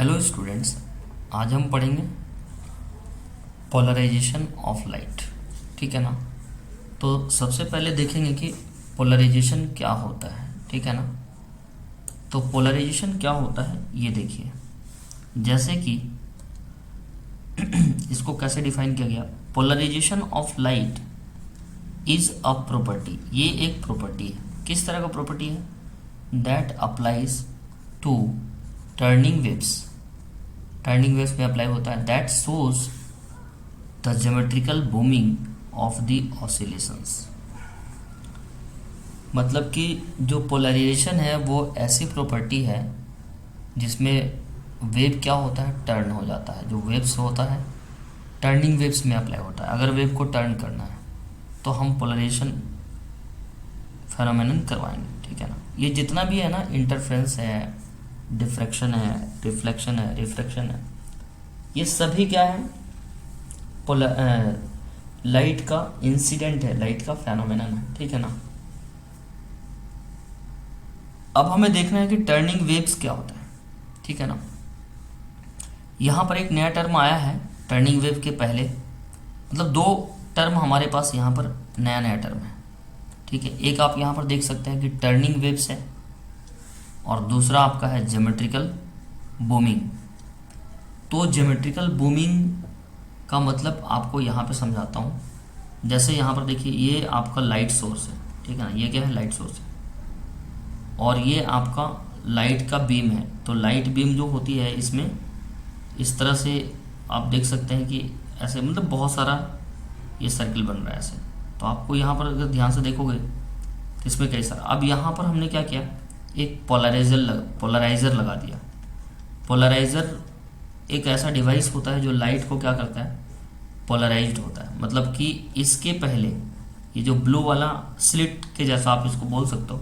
Hello students, आज हम पढ़ेंगे पोलराइजेशन ऑफ लाइट। ठीक है ना। तो सबसे पहले देखेंगे कि पोलराइजेशन क्या होता है। ठीक है ना। तो पोलराइजेशन क्या होता है ये देखिए, जैसे कि इसको कैसे डिफाइन किया गया। Polarisation of light is a property, ये एक प्रॉपर्टी है। किस तरह का प्रॉपर्टी है? That applies to turning waves, turning waves में अप्लाई होता है। That shows the geometrical booming of the oscillations. मतलब कि जो पोलराइजेशन है वो ऐसी प्रॉपर्टी है जिसमें वेव क्या होता है, टर्न हो जाता है। जो वेव्स होता है टर्निंग वेव्स में अप्लाई होता है। अगर वेव को टर्न करना है तो हम पोलराइजेशन फेनोमेनन करवाएंगे। ठीक है ना। ये जितना भी है ना, इंटरफ्रेंस है, डिफ्रैक्शन है, रिफ्लेक्शन है, रिफ्रैक्शन है, ये सभी क्या है? लाइट का इंसिडेंट है, लाइट का फेनोमेनन है। ठीक है ना। अब हमें देखना है कि टर्निंग वेव्स क्या होता है। ठीक है ना। यहाँ पर एक नया टर्म आया है टर्निंग वेव के पहले, मतलब दो टर्म हमारे पास यहाँ पर नया नया टर्म है। ठीक है। एक आप यहाँ पर देख सकते हैं कि टर्निंग वेव्स है और दूसरा आपका है ज्योमेट्रिकल बूमिंग। तो ज्योमेट्रिकल बूमिंग का मतलब आपको यहाँ पे समझाता हूँ। जैसे यहाँ पर देखिए, ये आपका लाइट सोर्स है। ठीक है ना। ये क्या है? लाइट सोर्स है और ये आपका लाइट का बीम है। तो लाइट बीम जो होती है इसमें इस तरह से आप देख सकते हैं कि ऐसे, मतलब बहुत सारा ये सर्किल बन रहा है ऐसे। तो आपको यहाँ पर अगर ध्यान से देखोगे तो इसमें कई सारा। अब यहाँ पर हमने क्या किया, एक पोलराइज़र लगा दिया। पोलराइज़र एक ऐसा डिवाइस होता है जो लाइट को क्या करता है, पोलराइज्ड होता है। मतलब कि इसके पहले ये जो ब्लू वाला स्लिट के जैसा आप इसको बोल सकते हो,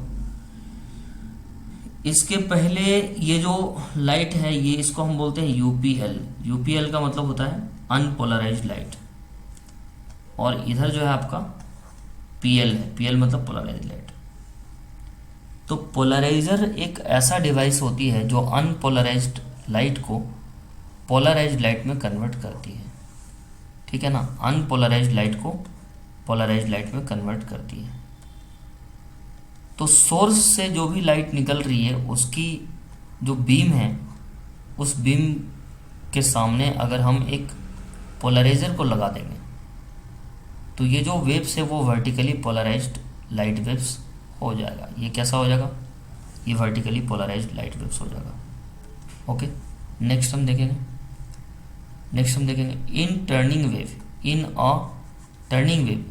इसके पहले ये जो लाइट है ये इसको हम बोलते हैं यूपीएल। यूपीएल का मतलब होता है अनपोलराइज्ड लाइट। और इधर जो है आपका पीएल है, पीएल मतलब पोलराइज्ड लाइट। तो पोलराइजर एक ऐसा डिवाइस होती है जो अनपोलराइज्ड लाइट को पोलराइज्ड लाइट में कन्वर्ट करती है। ठीक है ना। अनपोलराइज्ड लाइट को पोलराइज्ड लाइट में कन्वर्ट करती है। तो सोर्स से जो भी लाइट निकल रही है उसकी जो बीम है, उस बीम के सामने अगर हम एक पोलराइजर को लगा देंगे तो ये जो वेव्स है वो वर्टिकली पोलराइज्ड लाइट वेव्स हो जाएगा। ये कैसा हो जाएगा? ये वर्टिकली पोलराइज्ड लाइट वेव्स हो जाएगा। ओके। नेक्स्ट हम देखेंगे in turning wave, in a turning wave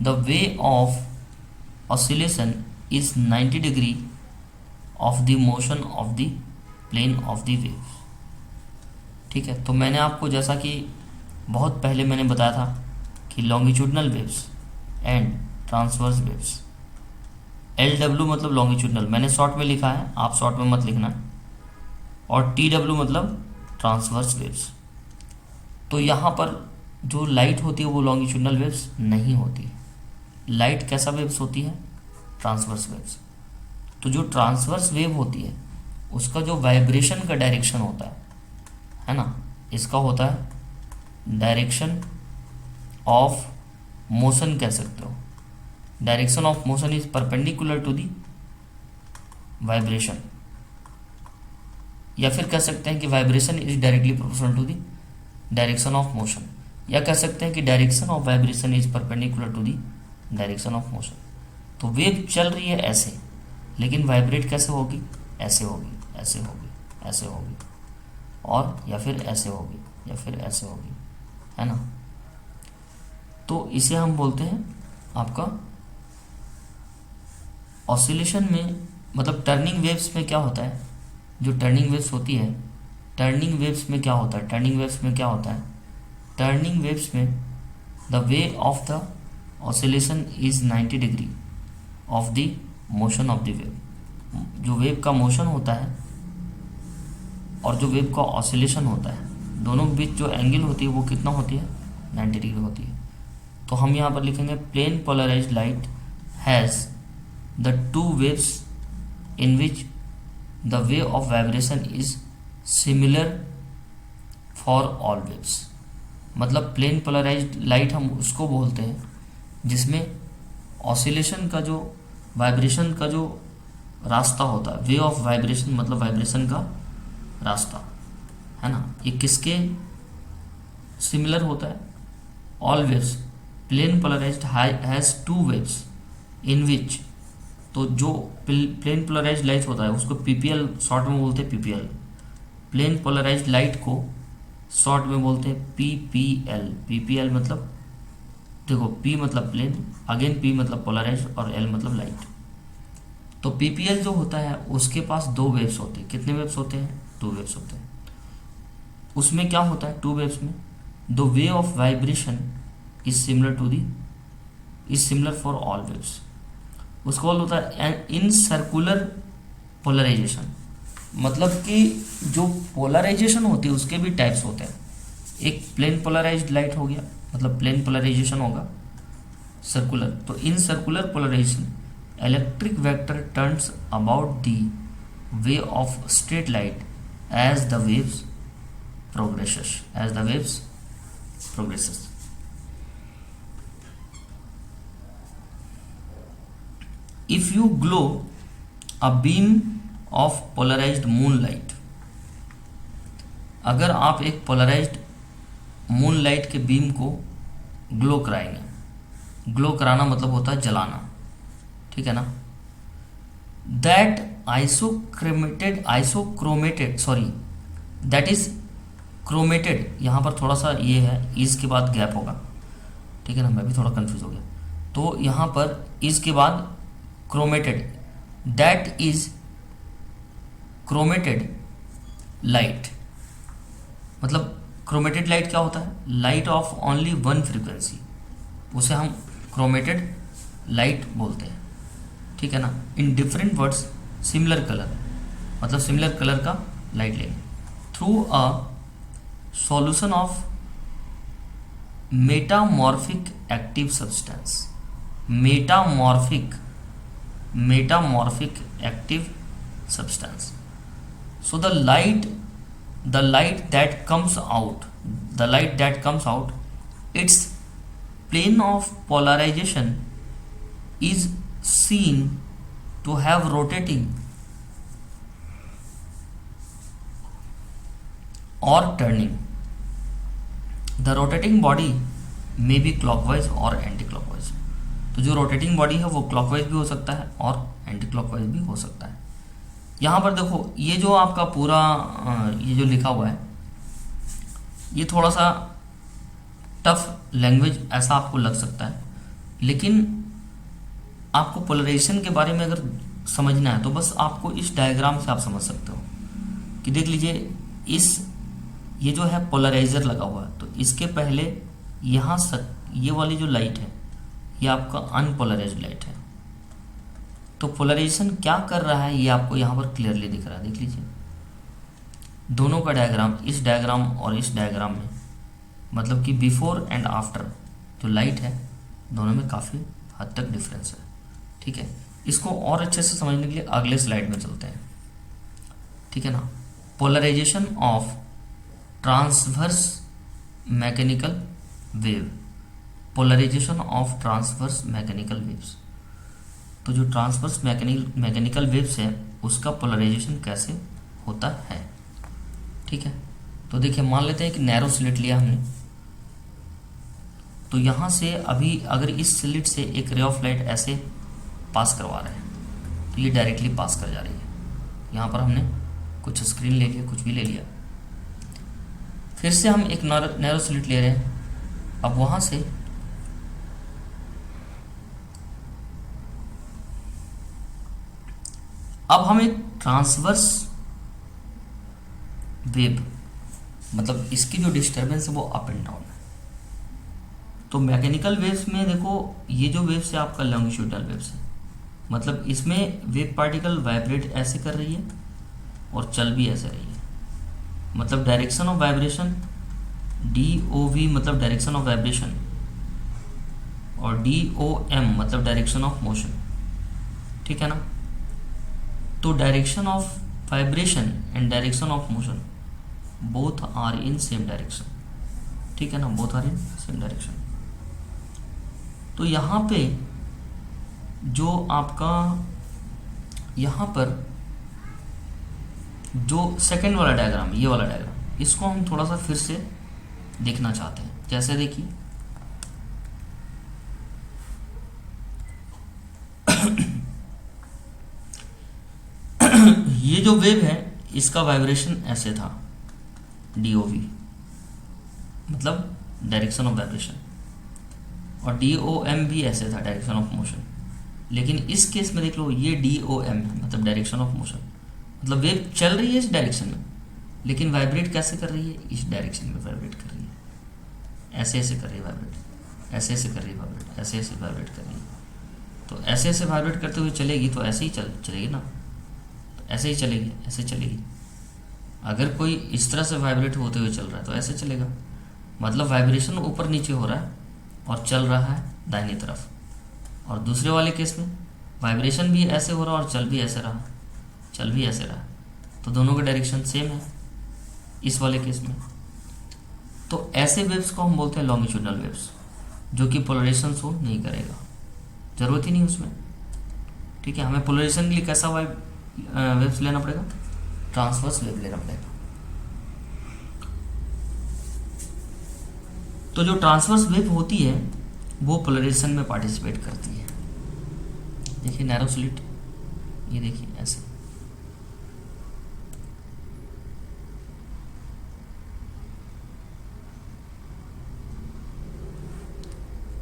the way of oscillation is 90 degree of the motion of the plane of the wave. ठीक है। तो मैंने आपको जैसा कि बहुत पहले मैंने बताया था कि longitudinal waves and transverse waves, LW मतलब लॉन्गिट्यूडनल, मैंने शॉर्ट में लिखा है, आप शॉर्ट में मत लिखना, और TW मतलब ट्रांसवर्स वेव्स। तो यहाँ पर जो लाइट होती है वो लॉन्गिट्यूडनल वेव्स नहीं होती। लाइट कैसा वेव्स होती है? Transverse waves. तो जो ट्रांसवर्स वेव होती है उसका जो वाइब्रेशन का डायरेक्शन होता है ना, इसका होता है डायरेक्शन ऑफ मोशन, कह सकते हो। Direction of motion is perpendicular to the vibration, या फिर कह सकते हैं कि vibration is directly proportional to the direction of motion, या कह सकते हैं कि direction of vibration is perpendicular to the direction of motion. तो वेव चल रही है ऐसे, लेकिन वाइब्रेट कैसे होगी? ऐसे होगी, ऐसे होगी, ऐसे होगी, और या फिर ऐसे होगी, या फिर ऐसे होगी, है ना। तो इसे हम बोलते हैं आपका ऑसिलेशन में, मतलब टर्निंग वेव्स में क्या होता है, जो टर्निंग वेव्स होती है, टर्निंग वेव्स में क्या होता है, टर्निंग वेव्स में क्या होता है, टर्निंग वेव्स में the way of the oscillation is 90 degree of the motion of the wave. जो वेव का मोशन होता है और जो वेव का ऑसिलेशन होता है, दोनों के बीच जो एंगल होती है वो कितना होती है? 90 डिग्री होती है। तो हम यहाँ पर लिखेंगे plane polarised light has the two waves in which the way of vibration is similar for all waves. मतलब प्लेन पोलराइज्ड लाइट हम उसको बोलते हैं जिसमें ऑसिलेशन का जो वाइब्रेशन का जो रास्ता होता है, वे ऑफ वाइब्रेशन मतलब वाइब्रेशन का रास्ता है ना, ये किसके सिमिलर होता है? All waves. Plane polarised has to waves in which, तो जो प्लेन पोलराइज्ड लाइट होता है उसको पीपीएल शॉर्ट में बोलते हैं, पीपीएल। प्लेन पोलराइज्ड लाइट को शॉर्ट में बोलते हैं पीपीएल। पीपीएल मतलब देखो, पी मतलब प्लेन, अगेन पी मतलब पोलराइज्ड और एल मतलब लाइट। तो पीपीएल जो होता है उसके पास दो वेव्स होते हैं। कितने वेव्स होते हैं? दो वेव्स होते हैं। उसमें क्या होता है? टू वेव्स में the way of vibration is similar to the is similar for all waves. उसको होता है इन सर्कुलर पोलराइजेशन। मतलब कि जो पोलराइजेशन होती है उसके भी टाइप्स होते हैं। एक प्लेन पोलराइज्ड लाइट हो गया, मतलब प्लेन पोलराइजेशन होगा सर्कुलर। तो in circular polarisation electric vector turns about the way of straight light as the waves progresses. If you glow a beam of polarized moonlight, अगर आप एक पोलराइज्ड मूनलाइट के beam को ग्लो कराएंगे, glow कराना मतलब होता है जलाना, ठीक है ना। दैट दैट इज क्रोमेटेड, यहाँ पर थोड़ा सा ये है, इज के बाद गैप होगा, ठीक है ना, मैं भी थोड़ा कंफ्यूज हो गया। तो यहाँ पर इज के बाद chromated, that is chromated light. मतलब क्रोमेटेड लाइट क्या होता है? Light of only one frequency, उसे हम क्रोमेटेड लाइट बोलते हैं, ठीक है ना। In different words similar colour, मतलब सिमिलर कलर का लाइट लेंगे through a solution of metamorphic active substance. Metamorphic active substance. So the light that comes out, its plane of polarization is seen to have rotating or turning. The rotating body may be clockwise or anti-clockwise. तो जो rotating body है वो clockwise भी हो सकता है और anti clockwise भी हो सकता है। यहाँ पर देखो, ये जो आपका पूरा ये जो लिखा हुआ है, ये थोड़ा सा टफ लैंग्वेज ऐसा आपको लग सकता है, लेकिन आपको पोलराइजेशन के बारे में अगर समझना है तो बस आपको इस डायग्राम से आप समझ सकते हो कि देख लीजिए, ये जो है पोलराइजर लगा हुआ है, तो इसके पहले यहाँ ये वाली जो लाइट है ये आपका अनपोलराइज्ड लाइट है। तो पोलराइजेशन क्या कर रहा है ये आपको यहाँ पर क्लियरली दिख रहा है। देख लीजिए दोनों का डायग्राम, इस डायग्राम और इस डायग्राम में, मतलब कि बिफोर एंड आफ्टर जो लाइट है दोनों में काफ़ी हद तक डिफरेंस है, ठीक है। इसको और अच्छे से समझने के लिए अगले स्लाइड में चलते हैं, ठीक है ना। Polarisation of transverse mechanical wave, polarisation of transverse mechanical waves. तो जो ट्रांसवर्स मैकेनिकल वेव्स है उसका पोलराइजेशन कैसे होता है, ठीक है। तो देखिए, मान लेते हैं कि नैरो स्लिट लिया हमने, तो यहाँ से अभी अगर इस स्लिट से एक रे ऑफ लाइट ऐसे पास करवा रहे हैं तो ये डायरेक्टली पास कर जा रही है। यहाँ पर हमने कुछ स्क्रीन ले लिया, कुछ भी ले लिया, फिर से हम एक नैरो स्लिट ले रहे हैं। अब वहाँ से अब हम एक ट्रांसवर्स वेव, मतलब इसकी जो डिस्टर्बेंस है वो अप एंड डाउन है। तो मैकेनिकल वेव्स में देखो, ये जो वेव्स है आपका लॉन्गिट्यूडनल वेव्स है, मतलब इसमें वेव पार्टिकल वाइब्रेट ऐसे कर रही है और चल भी ऐसे रही है। मतलब डायरेक्शन ऑफ वाइब्रेशन DOV मतलब डायरेक्शन ऑफ वाइब्रेशन, और DOM मतलब डायरेक्शन ऑफ मोशन, ठीक है ना। तो direction of vibration and direction of motion both are in same direction, ठीक है ना, both are in same direction. तो यहाँ पे जो आपका यहाँ पर जो सेकंड वाला डायग्राम, ये वाला डायग्राम, इसको हम थोड़ा सा फिर से देखना चाहते हैं। जैसे देखिए ये जो वेव है इसका वाइब्रेशन ऐसे था, DOV मतलब डायरेक्शन ऑफ वाइब्रेशन, और DOM भी ऐसे था, डायरेक्शन ऑफ मोशन। लेकिन इस केस में देख लो ये DOM है, मतलब डायरेक्शन ऑफ मोशन, मतलब वेव चल रही है इस डायरेक्शन में, लेकिन वाइब्रेट कैसे कर रही है, इस डायरेक्शन में वाइब्रेट कर रही है, ऐसे ऐसे कर रही है वाइब्रेट, ऐसे ऐसे कर रही है वाइब्रेट, ऐसे ऐसे वाइब्रेट कर रही है। तो ऐसे ऐसे वाइब्रेट करते हुए चलेगी तो ऐसे ही चलेगी ना, तो ऐसे ही चलेगी, ऐसे चलेगी। अगर कोई इस तरह से वाइब्रेट होते हुए चल रहा है तो ऐसे चलेगा, मतलब वाइब्रेशन ऊपर नीचे हो रहा है और चल रहा है दाहिनी तरफ। और दूसरे वाले केस में वाइब्रेशन भी ऐसे हो रहा है और चल भी ऐसे रहा, चल भी ऐसे रहा, तो दोनों का डायरेक्शन सेम है इस वाले केस में। तो ऐसे वेव्स को हम बोलते हैं लॉन्गिट्यूडनल वेव्स, जो कि पोलराइजेशन शो नहीं करेगा, जरूरत ही नहीं उसमें, ठीक है। हमें पोलराइजेशन के लिए कैसा वेव्स लेना पड़ेगा, ट्रांसवर्स वेव लेना पड़ेगा। तो जो ट्रांसवर्स वेव होती है वो पोलराइजेशन में पार्टिसिपेट करती है। देखिए नैरो स्लिट, ये देखिए ऐसे,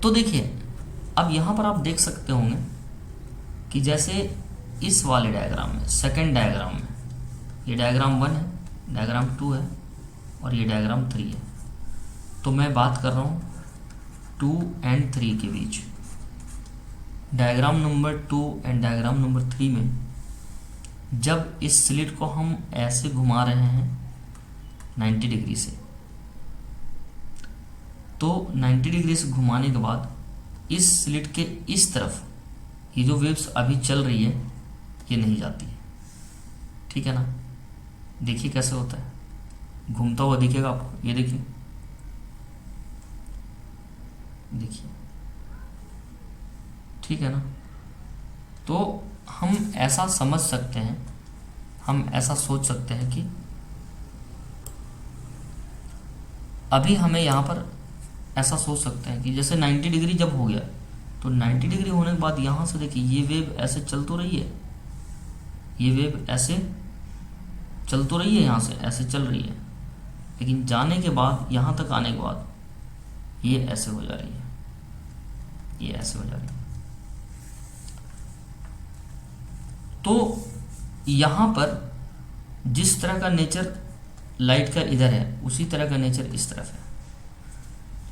तो देखिए अब यहाँ पर आप देख सकते होंगे कि जैसे इस वाले डायग्राम में, सेकंड डायग्राम में, ये डायग्राम 1 है, डायग्राम 2 है और ये डायग्राम 3 है। तो मैं बात कर रहा हूँ 2 एंड 3 के बीच। Diagram number 2 and diagram number 3 में जब इस स्लिट को हम ऐसे घुमा रहे हैं 90 डिग्री से, तो 90 डिग्री से घुमाने के बाद इस स्लिट के इस तरफ ये जो वेव्स अभी चल रही है ये नहीं जाती है, ठीक है ना। देखिए कैसे होता है, घूमता हुआ दिखेगा आपको, ये देखिए, देखिए, ठीक है ना। तो हम ऐसा समझ सकते हैं, हम ऐसा सोच सकते हैं कि अभी हमें यहाँ पर ऐसा सोच सकते हैं कि जैसे 90 डिग्री जब हो गया, तो 90 डिग्री होने के बाद यहाँ से देखिए ये वेव ऐसे चल तो रही है, ये वेव ऐसे चल तो रही है, यहाँ से ऐसे चल रही है, लेकिन जाने के बाद यहाँ तक आने के बाद ये ऐसे हो जा रही है, ये ऐसे हो जा रही है। तो यहाँ पर जिस तरह का नेचर लाइट का इधर है उसी तरह का नेचर इस तरफ है,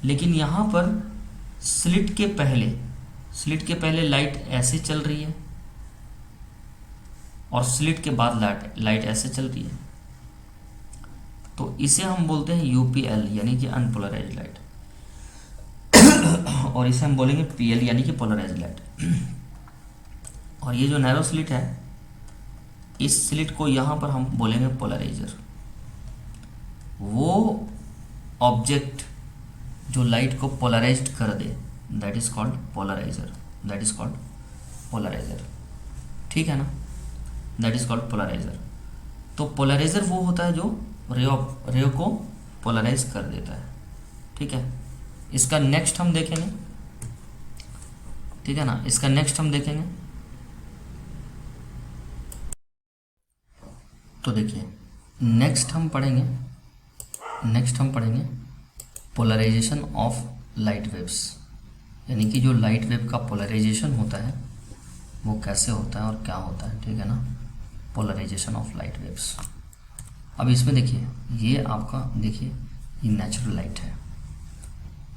लेकिन यहाँ पर स्लिट के पहले लाइट ऐसे चल रही है और स्लिट के बाद लाइट ऐसे चल रही है। तो इसे हम बोलते हैं UPL यानी कि अनपोलराइज्ड लाइट, और इसे हम बोलेंगे PL यानी कि पोलराइज्ड लाइट। और ये जो नैरो स्लिट है, इस स्लिट को यहाँ पर हम बोलेंगे पोलराइजर। वो ऑब्जेक्ट जो लाइट को पोलराइज्ड कर दे, that is called polariser, that is called polariser, ठीक है ना, दैट इज कॉल्ड पोलराइजर। तो पोलराइजर वो होता है जो रे को पोलराइज कर देता है, ठीक है। इसका नेक्स्ट हम देखेंगे, ठीक है ना, इसका नेक्स्ट हम देखेंगे। तो देखिए नेक्स्ट हम पढ़ेंगे पोलराइजेशन ऑफ लाइट वेव्स, यानी कि जो लाइट वेव का पोलराइजेशन होता है वो कैसे होता है और क्या होता है, ठीक है ना, पोलराइजेशन ऑफ लाइट वेव्स। अब इसमें देखिए ये आपका, देखिए ये नेचुरल लाइट है,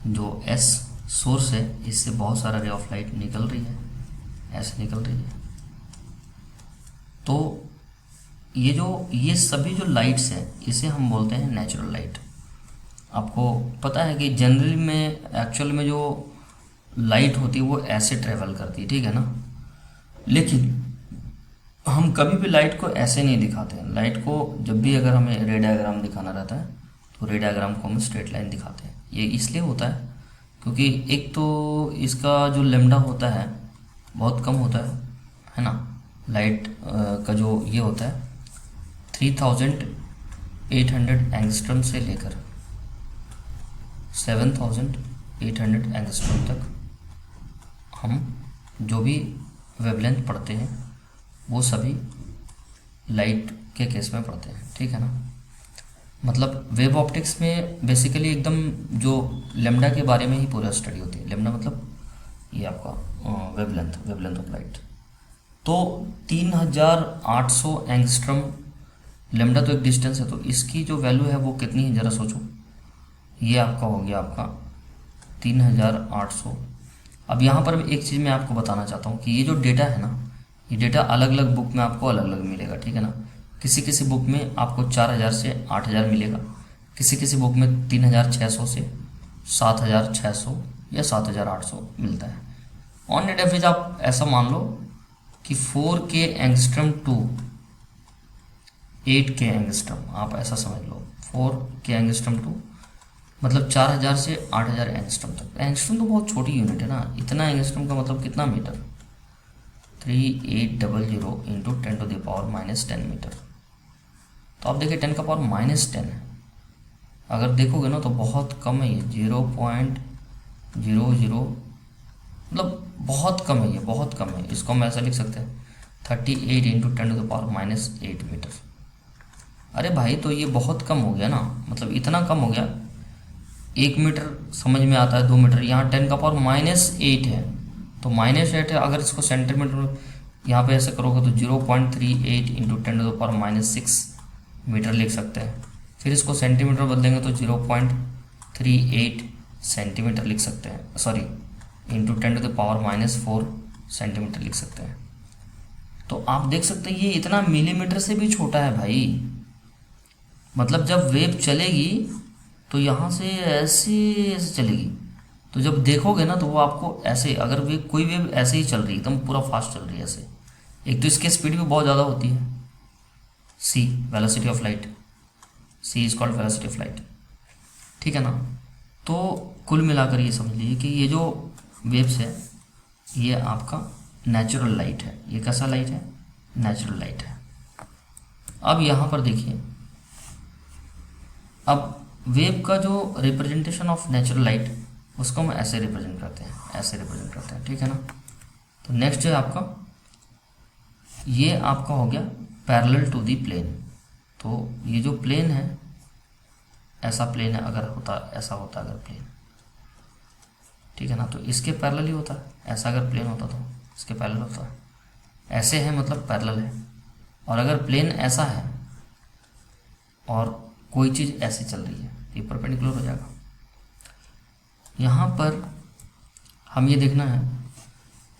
जो S सोर्स है, इससे बहुत सारा रे ऑफ लाइट निकल रही है, ऐसे निकल रही है। तो ये सभी जो लाइट्स हैं इसे हम बोलते हैं नेचुरल लाइट। आपको पता है कि जनरली में एक्चुअल में जो लाइट होती है वो ऐसे ट्रेवल करती है, ठीक है ना, लेकिन हम कभी भी लाइट को ऐसे नहीं दिखाते हैं। लाइट को जब भी अगर हमें रे डायग्राम दिखाना रहता है तो रे डायग्राम को हम स्ट्रेट लाइन दिखाते हैं। ये इसलिए होता है क्योंकि एक तो इसका जो लेमडा होता है बहुत कम होता है ना। लाइट का जो ये होता है 3800 एंगस्ट्रम से लेकर 7800 एंगस्ट्रम तक हम जो भी वेवलेंथ पढ़ते हैं वो सभी लाइट के केस में पढ़ते हैं, ठीक है ना। मतलब वेव ऑप्टिक्स में बेसिकली एकदम जो लेमडा के बारे में ही पूरा स्टडी होती है। लेमडा मतलब ये आपका वेवलेंथ ऑफ लाइट। तो 3800 एंगस्ट्रम लेमडा तो एक डिस्टेंस है, तो इसकी जो वैल्यू है वो कितनी है ज़रा सोचो। ये आपका हो गया आपका 3800। अब यहाँ पर एक चीज़ मैं आपको बताना चाहता हूँ कि ये जो डेटा है ना, ये डेटा अलग अलग बुक में आपको अलग अलग मिलेगा, ठीक है ना। किसी किसी बुक में आपको 4000 से 8000 मिलेगा, किसी किसी बुक में 3600 से 7600 या 7800 मिलता है। ऑन नेट एवरेज आप ऐसा मान लो कि 4K angstrom to 8K angstrom, आप ऐसा समझ लो 4K एंगस्ट्रम टू मतलब 4000 से 8000 एंगस्ट्रम तक। एंगस्ट्रम तो बहुत छोटी यूनिट है ना। इतना एंगस्ट्रम का मतलब कितना मीटर, 3800 इंटू 10⁻⁻10 मीटर। तो आप देखिए 10⁻⁻10 है। अगर देखोगे ना तो बहुत कम है ये, 0.00 मतलब बहुत कम है ये, बहुत कम है। इसको हम ऐसा लिख सकते हैं 38 इंटू 10⁻⁸ मीटर। अरे भाई तो ये बहुत कम हो गया ना, मतलब इतना कम हो गया। 1 मीटर समझ में आता है, 2 मीटर, यहाँ 10⁻⁸ है तो -8 है। अगर इसको सेंटीमीटर यहाँ पे ऐसे करोगे तो 0.38 इंटू 10⁻⁻6 मीटर लिख सकते हैं। फिर इसको सेंटीमीटर बदलेंगे तो 0.38 सेंटीमीटर लिख सकते हैं, सॉरी इंटू 10⁻⁴ सेंटीमीटर लिख सकते हैं। तो आप देख सकते हैं ये इतना मिलीमीटर से भी छोटा है भाई। मतलब जब वेव चलेगी तो यहाँ से ऐसे ऐसे चलेगी, तो जब देखोगे ना तो वो आपको ऐसे, अगर वे कोई वेव ऐसे ही चल रही है एकदम पूरा फास्ट चल रही है ऐसे, एक तो इसकी स्पीड भी बहुत ज़्यादा होती है, c velocity of light, c is called velocity of light, ठीक है ना। तो कुल मिलाकर ये समझ लीजिए कि ये जो वेव्स है ये आपका नेचुरल लाइट है। ये कैसा लाइट है, नेचुरल लाइट है। अब यहाँ पर देखिए, अब वेव का जो रिप्रेजेंटेशन ऑफ नेचुरल लाइट उसको हम ऐसे रिप्रेजेंट करते हैं, ऐसे रिप्रेजेंट करते हैं, ठीक है ना। तो नेक्स्ट है आपका, ये आपका हो गया पैरेलल टू दी प्लेन। तो ये जो प्लेन है, ऐसा प्लेन है, अगर होता ऐसा होता अगर प्लेन, ठीक है ना, तो इसके पैरेलल ही होता है। ऐसा अगर प्लेन होता तो इसके पैरेलल होता है। ऐसे है मतलब पैरेलल है। और अगर प्लेन ऐसा है और कोई चीज़ ऐसे चल रही है, ये परपेंडिकुलर हो जाएगा। यहाँ पर हम ये देखना है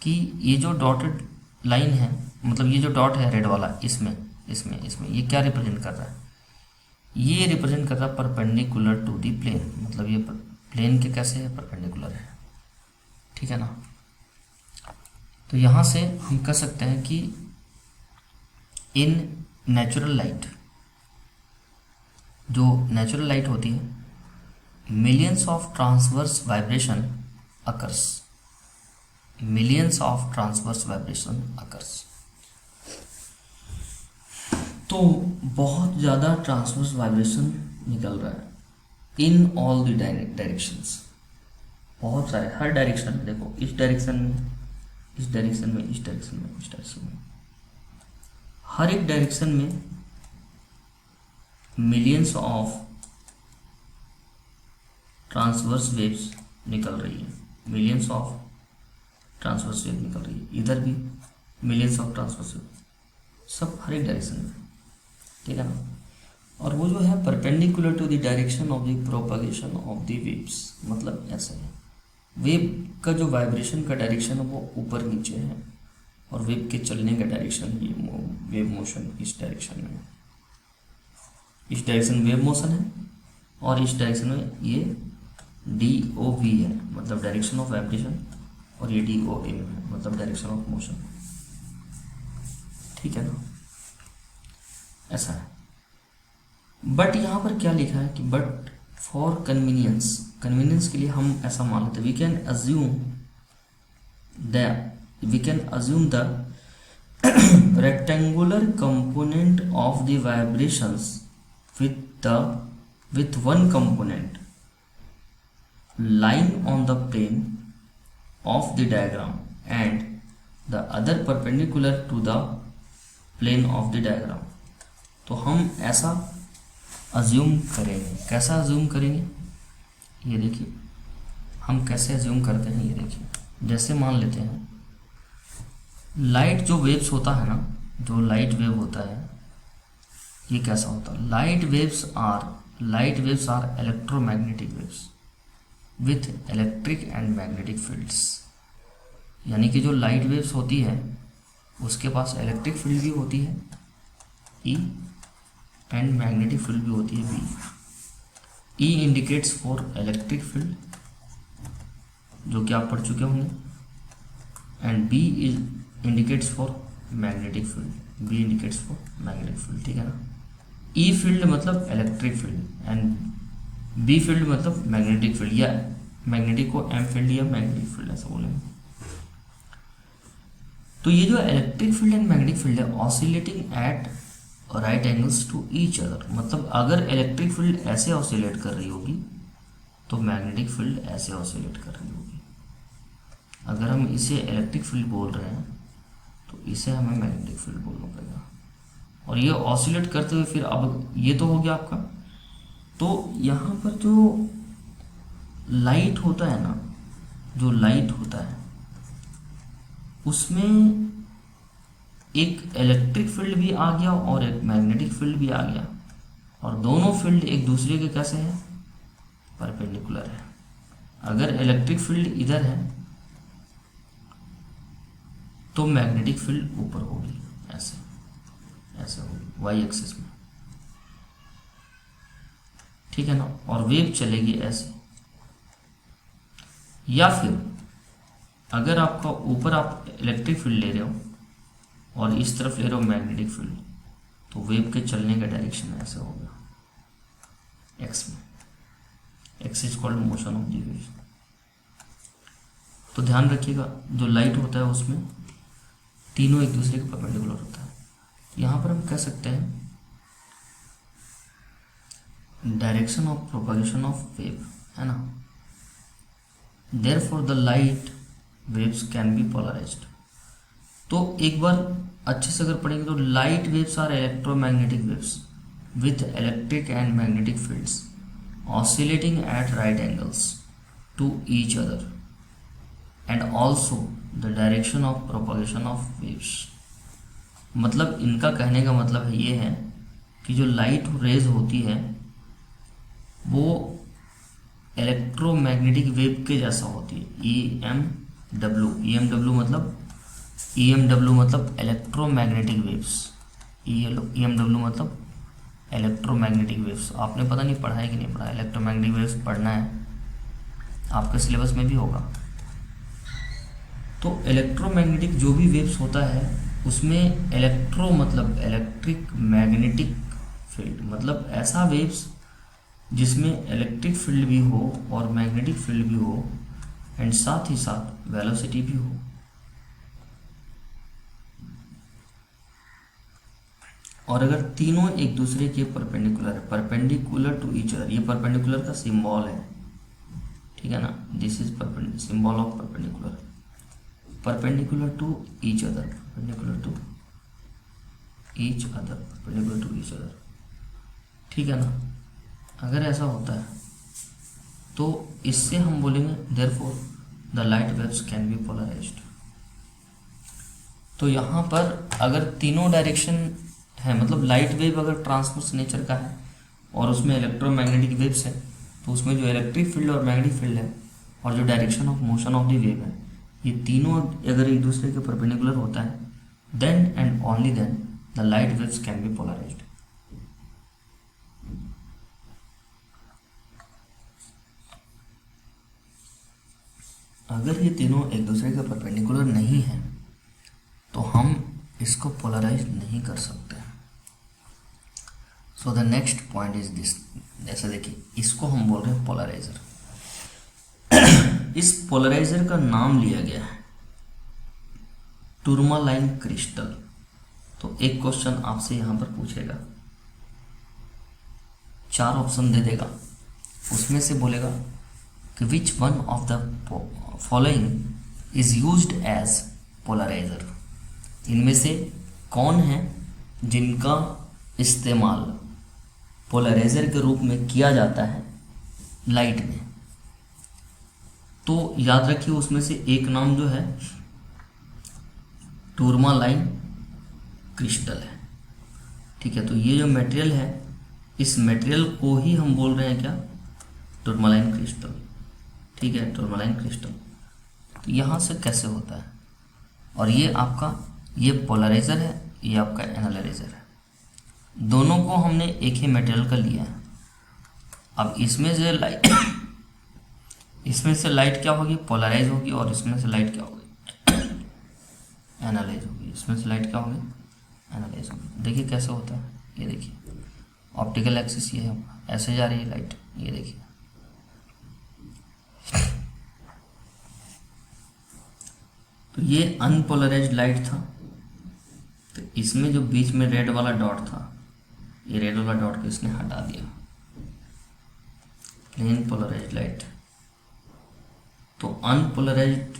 कि ये जो डॉटेड लाइन है, मतलब ये जो डॉट है रेड वाला, इसमें इसमें इसमें ये क्या रिप्रेजेंट कर रहा है, ये रिप्रेजेंट कर रहा है परपेंडिकुलर टू दी प्लेन। मतलब ये प्लेन के कैसे है, परपेंडिकुलर है, ठीक है ना। तो यहाँ से हम कह सकते हैं कि इन नेचुरल लाइट, जो नेचुरल लाइट होती है, millions of transverse vibration occurs, millions of transverse vibration occurs. तो बहुत ज़्यादा ट्रांसवर्स वाइब्रेशन निकल रहा है इन ऑल द डायरेक्शंस, बहुत सारे, हर डायरेक्शन में। देखो इस डायरेक्शन में, इस डायरेक्शन में, इस डायरेक्शन में, इस डायरेक्शन में, हर एक डायरेक्शन में मिलियंस ऑफ ट्रांसवर्स वेव्स निकल रही है, मिलियंस ऑफ ट्रांसवर्स वेव निकल रही है। इधर भी मिलियंस ऑफ ट्रांसवर्स वेव, सब हर एक डायरेक्शन में, ठीक है ना। और वो जो है perpendicular to the direction of the propagation of the waves, मतलब ऐसे है। वेव का जो वाइब्रेशन का डायरेक्शन है वो ऊपर नीचे है, और वेव के चलने का डायरेक्शन, ये वेव मोशन इस डायरेक्शन में, इस डायरेक्शन में वेव मोशन है, और इस डायरेक्शन में ये DOV है, मतलब डायरेक्शन ऑफ वाइब्रेशन, और ये DOM है, मतलब डायरेक्शन ऑफ मोशन, ठीक है ना, ऐसा है। बट यहाँ पर क्या लिखा है कि बट फॉर कन्वीनियंस, कन्वीनियंस के लिए हम ऐसा मान लेते हैं, we can assume the rectangular component of the vibrations with one component lying on the plane of the diagram and the other perpendicular to the plane of the diagram। तो हम ऐसा अज्यूम करेंगे। कैसा अज्यूम करेंगे, ये देखिए हम कैसे अज्यूम करते हैं, ये देखिए। जैसे मान लेते हैं लाइट जो वेव्स होता है ना, जो लाइट वेव होता है, ये कैसा होता है, light waves are electromagnetic waves with electric and magnetic fields. यानी कि जो लाइट वेव्स होती है उसके पास इलेक्ट्रिक फील्ड भी होती है E एंड मैग्नेटिक फील्ड भी होती है B। E indicates for electric field, जो कि आप पढ़ चुके होंगे, and B indicates for magnetic field, B indicates for magnetic field, ठीक है ना। E फील्ड मतलब electric field and B field मतलब मैग्नेटिक फील्ड, या मैग्नेटिक को M फील्ड या मैग्नेटिक फील्ड ऐसा बोलेंगे। तो ये जो electric field and magnetic field है oscillating at right angles to each other, मतलब अगर इलेक्ट्रिक फील्ड ऐसे ऑसिलेट कर रही होगी तो मैग्नेटिक फील्ड ऐसे ऑसिलेट कर रही होगी। अगर हम इसे इलेक्ट्रिक फील्ड बोल रहे हैं तो इसे हमें मैग्नेटिक फील्ड बोलना पड़ेगा। और ये ऑसिलेट करते हुए फिर अब ये तो हो गया आपका। तो यहाँ पर जो लाइट होता है ना, जो लाइट होता है उसमें एक इलेक्ट्रिक फील्ड भी आ गया और एक मैग्नेटिक फील्ड भी आ गया, और दोनों फील्ड एक दूसरे के कैसे हैं, परपेंडिकुलर है। अगर इलेक्ट्रिक फील्ड इधर है तो मैग्नेटिक फील्ड ऊपर होगी, ऐसे ऐसे होगी वाई एक्सिस में, ठीक है ना। और वेव चलेगी ऐसे। या फिर अगर आपका ऊपर आप इलेक्ट्रिक फील्ड ले रहे हो और इस तरफ ले रहे हो मैग्नेटिक फील्ड, तो वेव के चलने का डायरेक्शन ऐसे होगा एक्स में। X is called motion of the wave. तो ध्यान रखिएगा, जो लाइट होता है उसमें तीनों एक दूसरे के परपेंडिकुलर होता है। यहाँ पर हम कह सकते हैं direction of propagation of wave, है ना। Therefore the light waves can be polarised. तो एक बार अच्छे से अगर पढ़ेंगे तो light waves are electromagnetic waves with electric and magnetic fields oscillating at right angles to each other and also the direction of propagation of waves. मतलब इनका कहने का मतलब ये है कि जो लाइट रेज होती है वो इलेक्ट्रोमैग्नेटिक वेव के जैसा होती है। EMW मतलब इलेक्ट्रोमैग्नेटिक वेव्स। EMW मतलब इलेक्ट्रोमैग्नेटिक वेव्स। आपने पता नहीं पढ़ा है कि नहीं पढ़ा, इलेक्ट्रोमैग्नेटिक वेव्स पढ़ना है, आपके सिलेबस में भी होगा। तो इलेक्ट्रोमैग्नेटिक जो भी वेव्स होता है उसमें इलेक्ट्रो मतलब इलेक्ट्रिक, मैग्नेटिक फील्ड मतलब ऐसा वेव्स जिसमें इलेक्ट्रिक फील्ड भी हो और मैग्नेटिक फील्ड भी हो एंड साथ ही साथ वेलोसिटी भी हो। और अगर तीनों एक दूसरे के परपेंडिकुलर है, परपेंडिकुलर टू ईच अदर, ये परपेंडिकुलर का सिंबल है, ठीक है ना। This is symbol of perpendicular, perpendicular to each other, perpendicular to each other, perpendicular to each other, ठीक है ना। अगर ऐसा होता है तो इससे हम बोलेंगे therefore the light waves can be polarised. तो यहाँ पर अगर तीनों डायरेक्शन है, मतलब लाइट वेव अगर ट्रांसवर्स नेचर का है और उसमें इलेक्ट्रोमैग्नेटिक वेव्स है, तो उसमें जो इलेक्ट्रिक फील्ड और मैग्नेटिक फील्ड है और जो direction of motion of the wave है, ये तीनों अगर एक दूसरे के परपेंडिकुलर होता है, then and only then the light waves can be polarised. अगर ये तीनों एक दूसरे के परपेंडिकुलर नहीं है तो हम इसको पोलराइज नहीं कर सकते। So the next point is this, जैसे देखिए इसको हम बोल रहे हैं पोलराइजर। इस पोलराइजर का नाम लिया गया है टूरमालाइन क्रिस्टल। तो एक क्वेश्चन आपसे यहां पर पूछेगा, 4 ऑप्शन दे देगा, उसमें से बोलेगा कि which one of the following is used as polariser. इनमें से कौन है जिनका इस्तेमाल पोलराइजर के रूप में किया जाता है लाइट में। तो याद रखिए उसमें से एक नाम जो है टूरमालाइन क्रिस्टल है। ठीक है, तो ये जो मटेरियल है, इस मटेरियल को ही हम बोल रहे हैं क्या, टूरमालाइन क्रिस्टल। ठीक है, टूरमालाइन क्रिस्टल। तो यहाँ से कैसे होता है, और ये आपका ये पोलराइजर है, ये आपका एनालाइजर है। दोनों को हमने एक ही मटेरियल का लिया है। अब इसमें से लाइट इसमें से लाइट क्या होगी, पोलराइज होगी, और इसमें से लाइट क्या होगी, एनालाइज होगी। इसमें से लाइट क्या होगी, एनालाइज होगी। देखिए कैसे होता है, ये देखिए ऑप्टिकल एक्सिस ये है, ऐसे जा रही है लाइट, ये देखिए। तो ये अनपोलराइज्ड लाइट था, तो इसमें जो बीच में रेड वाला डॉट था, ये रेड वाला डॉट को इसने हटा दिया, प्लेन पोलराइज्ड लाइट। तो अनपोलराइज्ड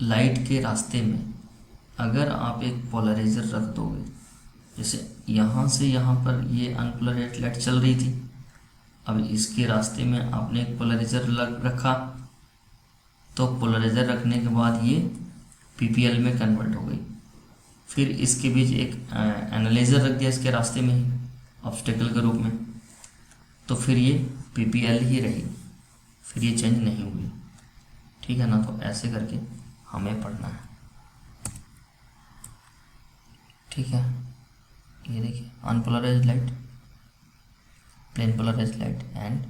लाइट के रास्ते में अगर आप एक पोलराइजर रख दोगे, जैसे यहाँ से यहाँ पर ये अनपोलराइज्ड लाइट चल रही थी, अब इसके रास्ते में आपने एक पोलराइजर रखा, तो पोलराइजर रखने के बाद ये पीपीएल में कन्वर्ट हो गई। फिर इसके बीच एक एनालाइजर रख दिया इसके रास्ते में ही ऑब्स्टेकल के रूप में, तो फिर ये पीपीएल ही रही, फिर ये चेंज नहीं हुई। ठीक है ना, तो ऐसे करके हमें पढ़ना है। ठीक है, ये देखिए unpolarised light, plane polarised light and,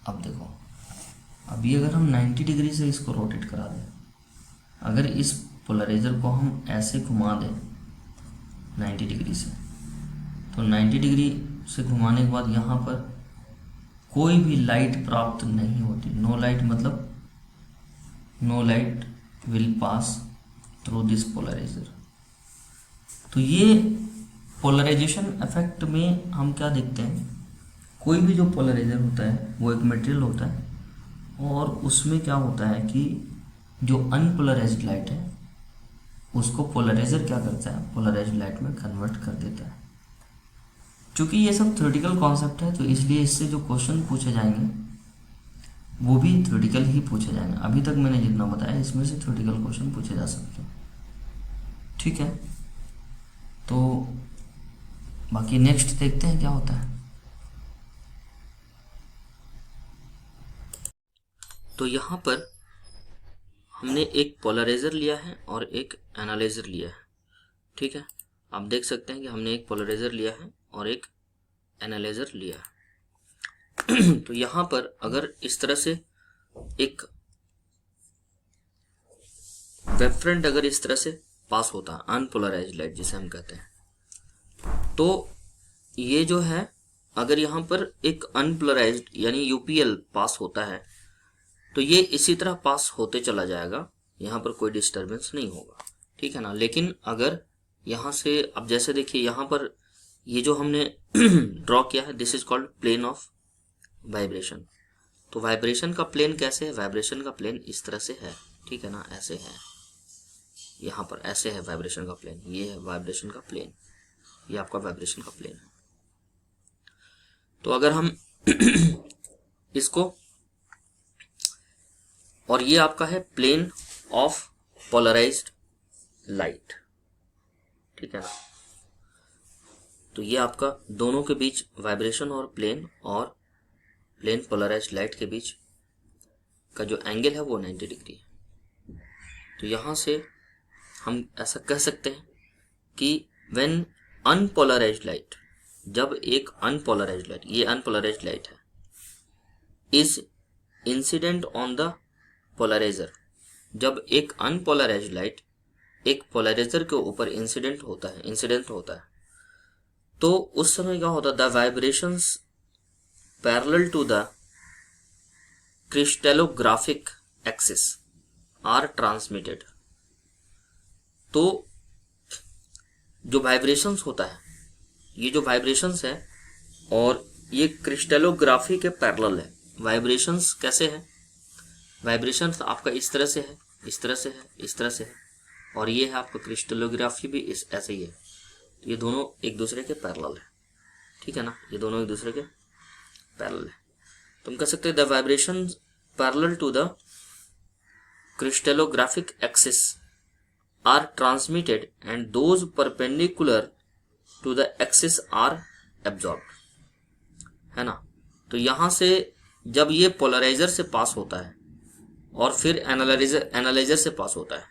अब देखो अभी अगर हम 90 डिग्री से इसको रोटेट करा दें, अगर इस पोलराइजर को हम ऐसे घुमा दें 90 डिग्री से, तो 90 डिग्री से घुमाने के बाद यहाँ पर कोई भी लाइट प्राप्त नहीं होती। नो लाइट मतलब no light will pass through this polariser. तो ये पोलराइजेशन इफेक्ट में हम क्या देखते हैं, कोई भी जो पोलराइजर होता है वो एक मटेरियल होता है, और उसमें क्या होता है कि जो अनपोलराइज्ड लाइट है उसको पोलराइजर क्या करता है, पोलराइज्ड लाइट में कन्वर्ट कर देता है। क्योंकि ये सब थ्योरेटिकल कॉन्सेप्ट है, तो इसलिए इससे जो क्वेश्चन पूछे जाएंगे वो भी थ्योरेटिकल ही पूछे जाएंगे। अभी तक मैंने जितना बताया इसमें से थ्योरेटिकल क्वेश्चन पूछे जा सकते हैं। ठीक है, तो बाकी नेक्स्ट देखते हैं क्या होता है। तो यहाँ पर हमने एक पोलराइजर लिया है और एक एनालाइजर लिया है। ठीक है, आप देख सकते हैं कि हमने एक पोलराइजर लिया है और एक एनालाइजर लिया है। तो यहाँ पर अगर इस तरह से एक वेवफ्रंट अगर इस तरह से पास होता है, अनपोलराइज्ड लाइट जिसे हम कहते हैं, तो ये जो है अगर यहाँ पर एक अनपोलराइज्ड यानी यूपीएल पास होता है, तो ये इसी तरह पास होते चला जाएगा, यहाँ पर कोई डिस्टरबेंस नहीं होगा। ठीक है ना। लेकिन अगर यहाँ से, अब जैसे देखिए यहाँ पर ये जो हमने ड्रॉ किया है, this is called plane of vibration. तो वाइब्रेशन का प्लेन कैसे है, वाइब्रेशन का प्लेन इस तरह से है। ठीक है ना, ऐसे है, यहाँ पर ऐसे है वाइब्रेशन का प्लेन, ये है वाइब्रेशन का प्लेन, ये आपका वाइब्रेशन का प्लेन है। तो अगर हम इसको, और ये आपका है प्लेन ऑफ पोलराइज्ड लाइट। ठीक है ना, तो ये आपका दोनों के बीच वाइब्रेशन और प्लेन पोलराइज्ड लाइट के बीच का जो एंगल है वो 90 डिग्री है। तो यहां से हम ऐसा कह सकते हैं कि व्हेन अनपोलराइज्ड लाइट, जब एक अनपोलराइज्ड लाइट, ये अनपोलराइज्ड लाइट है, is incident on the polariser, जब एक अनपोलराइज्ड लाइट एक पोलराइजर के ऊपर इंसिडेंट होता है, तो उस समय क्या होता है, the vibrations parallel to the crystallographic axis are transmitted. तो जो वाइब्रेशंस होता है, ये जो वाइब्रेशंस है और ये क्रिस्टलोग्राफी के पैरेलल है। वाइब्रेशंस कैसे है, वाइब्रेशंस आपका इस तरह से है, इस तरह से है, इस तरह से है, और ये है आपका क्रिस्टलोग्राफी भी इस ऐसे ही है। तो ये दोनों एक दूसरे के पैरेलल है, ठीक है ना, ये दोनों एक दूसरे के पैरेलल है। तो हम कह सकते हैं the vibration parallel to the crystallographic axis are transmitted and those perpendicular to the axis are absorbed, है ना। तो यहां से जब ये पोलराइजर से पास होता है और फिर एनालाइजर से पास होता है,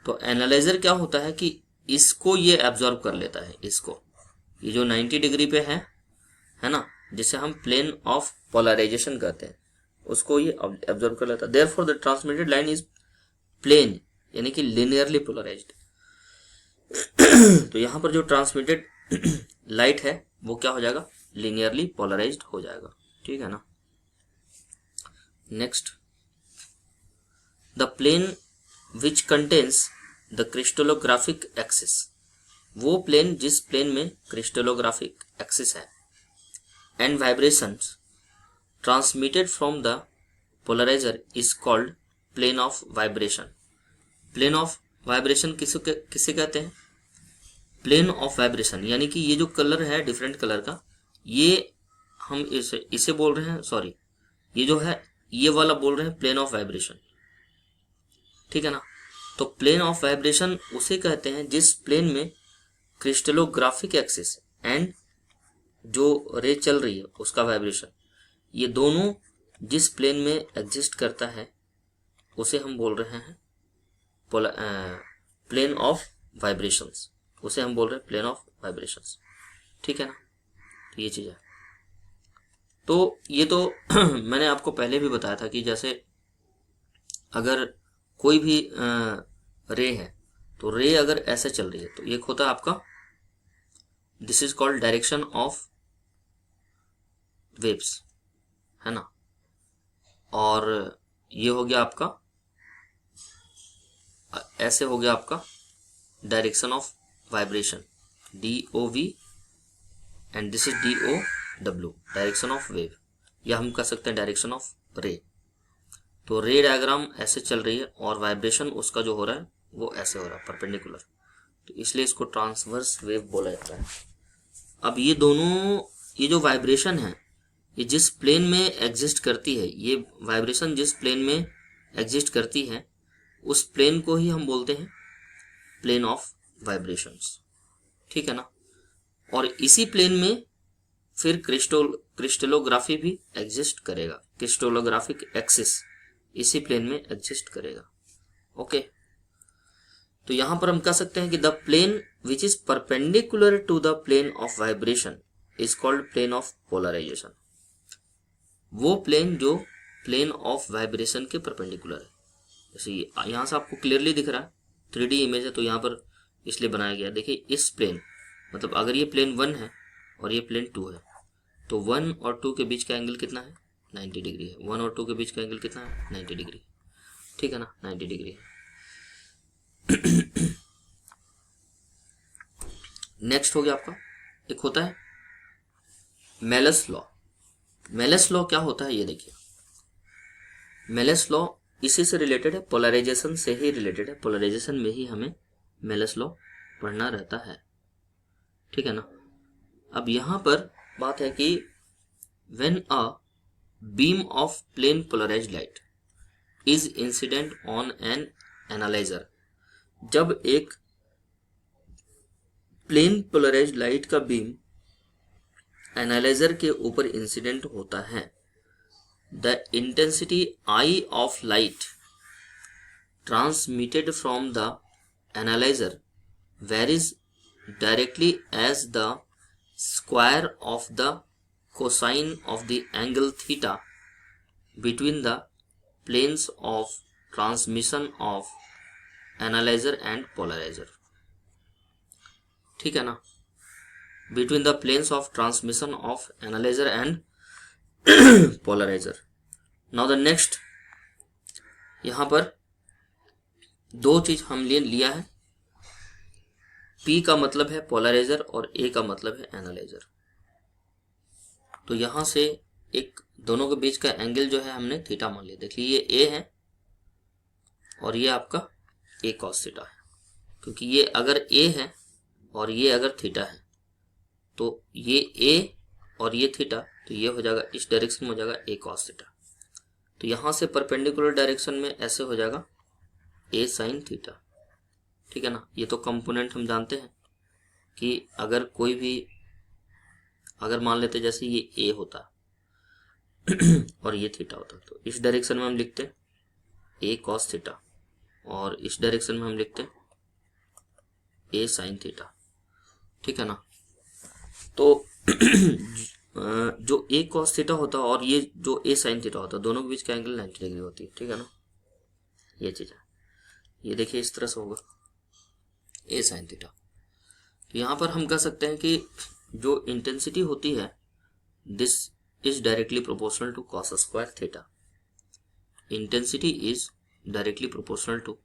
तो एनालाइजर क्या होता है कि इसको ये एब्जॉर्ब कर लेता है, इसको, ये जो 90 डिग्री पे है ना, जिसे हम प्लेन ऑफ पोलराइजेशन कहते हैं, उसको ये एब्जॉर्ब कर लेता है। Therefore the transmitted line is plane, यानी कि लिनियरली पोलराइज्ड। तो यहां पर जो ट्रांसमिटेड लाइट है वो क्या हो जाएगा, लिनियरली पोलराइज्ड हो जाएगा, ठीक है ना। Next, the plane which contains the crystallographic axis, वो प्लेन जिस प्लेन में क्रिस्टलोग्राफिक एक्सिस है, and vibrations transmitted from the polariser is called plane of vibration. Plane of vibration किसे कहते हैं, प्लेन ऑफ वाइब्रेशन, यानी कि ये जो कलर है डिफरेंट कलर का, ये हम इसे बोल रहे हैं, सॉरी, ये जो है ये वाला बोल रहे हैं प्लेन ऑफ वाइब्रेशन, ठीक है ना। तो प्लेन ऑफ वाइब्रेशन उसे कहते हैं जिस प्लेन में क्रिस्टलोग्राफिक एक्सिस एंड जो रे चल रही है उसका वाइब्रेशन, ये दोनों जिस प्लेन में एग्जिस्ट करता है उसे हम बोल रहे हैं प्लेन ऑफ वाइब्रेशंस, उसे हम बोल रहे हैं प्लेन ऑफ वाइब्रेशंस, ठीक है ना। तो ये चीज है। तो ये तो मैंने आपको पहले भी बताया था कि जैसे अगर कोई भी रे है, तो रे अगर ऐसे चल रही है तो एक होता है आपका, this is called direction of waves, है ना, और ये हो गया आपका, ऐसे हो गया आपका direction of vibration, DOV, and this is DOW, direction of wave, या हम कह सकते हैं डायरेक्शन ऑफ रे। तो रे डायग्राम ऐसे चल रही है और वाइब्रेशन उसका जो हो रहा है वो ऐसे हो रहा है परपेंडिकुलर, तो इसलिए इसको ट्रांसवर्स वेव बोला जाता है। अब ये दोनों, ये जो वाइब्रेशन है ये जिस प्लेन में एग्जिस्ट करती है, ये वाइब्रेशन जिस प्लेन में एग्जिस्ट करती है उस प्लेन को ही हम बोलते हैं प्लेन ऑफ वाइब्रेशंस, ठीक है ना। और इसी प्लेन में फिर क्रिस्टलोग्राफी भी एग्जिस्ट करेगा, क्रिस्टलोग्राफिक एक्सिस इसी प्लेन में एग्जिस्ट करेगा, ओके। तो यहां पर हम कह सकते हैं कि the plane which is perpendicular to the plane of vibration is called plane of polarisation. वो प्लेन जो प्लेन ऑफ वाइब्रेशन के परपेंडिकुलर है, जैसे यहां से आपको क्लियरली दिख रहा है, 3D इमेज है तो यहां पर इसलिए बनाया गया। देखिए इस प्लेन, मतलब अगर ये प्लेन 1 है और ये प्लेन 2 है, तो 1 और 2 के बीच का एंगल कितना है, 90 डिग्री है। 1 और 2 के बीच का एंगल कितना है, 90 डिग्री, ठीक है ना, 90 डिग्री है। नेक्स्ट हो गया आपका, एक होता है मेलस लॉ। मेलस लॉ क्या होता है ये देखिए, मेलस लॉ इसी से रिलेटेड है, पोलराइजेशन से ही रिलेटेड है, पोलराइजेशन में ही हमें मेलस लॉ पढ़ना रहता है, ठीक है ना। अब यहां पर बात है कि when a beam of plane polarised light is incident on an analyser, जब एक प्लेन पोलराइज्ड लाइट का बीम एनालाइजर के ऊपर इंसिडेंट होता है, the intensity I of light transmitted from the analyzer varies directly as the square of the cosine of the angle theta between the planes of transmission of analyser and polariser, ठीक है ना, between the planes of transmission of analyser and polariser. Now the next, यहां पर दो चीज हम लिया है, P का मतलब है पोलराइजर और A का मतलब है एनालाइजर। तो यहां से एक दोनों के बीच का एंगल जो है हमने थीटा मान लिया। देखिए ये A है और ये आपका A cos थीटा है, क्योंकि ये अगर A है और ये अगर थीटा है तो ये A और ये थीटा, तो ये हो जाएगा इस डायरेक्शन में हो जाएगा A cos थीटा। तो यहां से परपेंडिकुलर डायरेक्शन में ऐसे हो जाएगा A sin थीटा, ठीक है ना। ये तो कंपोनेंट हम जानते हैं कि अगर कोई भी, अगर मान लेते जैसे ये A होता और ये थीटा होता, तो इस डायरेक्शन में हम लिखते A cos थीटा और इस डायरेक्शन में हम लिखते A sin थीटा, ठीक है ना। तो जो A cos थीटा होता और ये जो A sin थीटा होता, दोनों के बीच का एंगल 90 डिग्री होती है, ठीक है ना। ये चीज है, ये देखिए इस तरह से होगा A sin थीटा। तो यहां पर हम कह सकते हैं कि जो इंटेंसिटी होती है this is directly proportional to cos square theta. Intensity is directly proportional to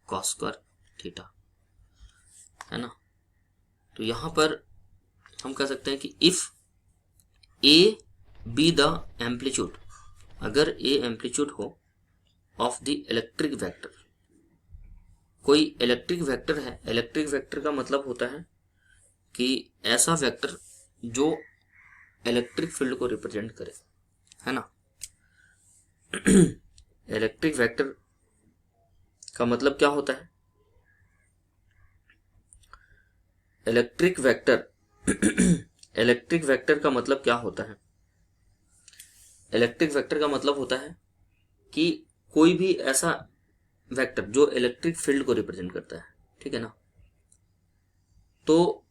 cos square theta, है ना। तो यहां पर हम कह सकते हैं कि if A be the amplitude, अगर A एम्पलीट्यूड हो ऑफ द इलेक्ट्रिक वेक्टर, कोई इलेक्ट्रिक वेक्टर है। इलेक्ट्रिक वेक्टर का मतलब होता है कि ऐसा वेक्टर जो इलेक्ट्रिक फील्ड को रिप्रेजेंट करे, है ना। इलेक्ट्रिक वेक्टर का मतलब क्या होता है? इलेक्ट्रिक वेक्टर का मतलब क्या होता है? इलेक्ट्रिक वेक्टर का मतलब होता है कि कोई भी ऐसा वेक्टर जो इलेक्ट्रिक फील्ड को रिप्रेजेंट करता है, ठीक है ना। तो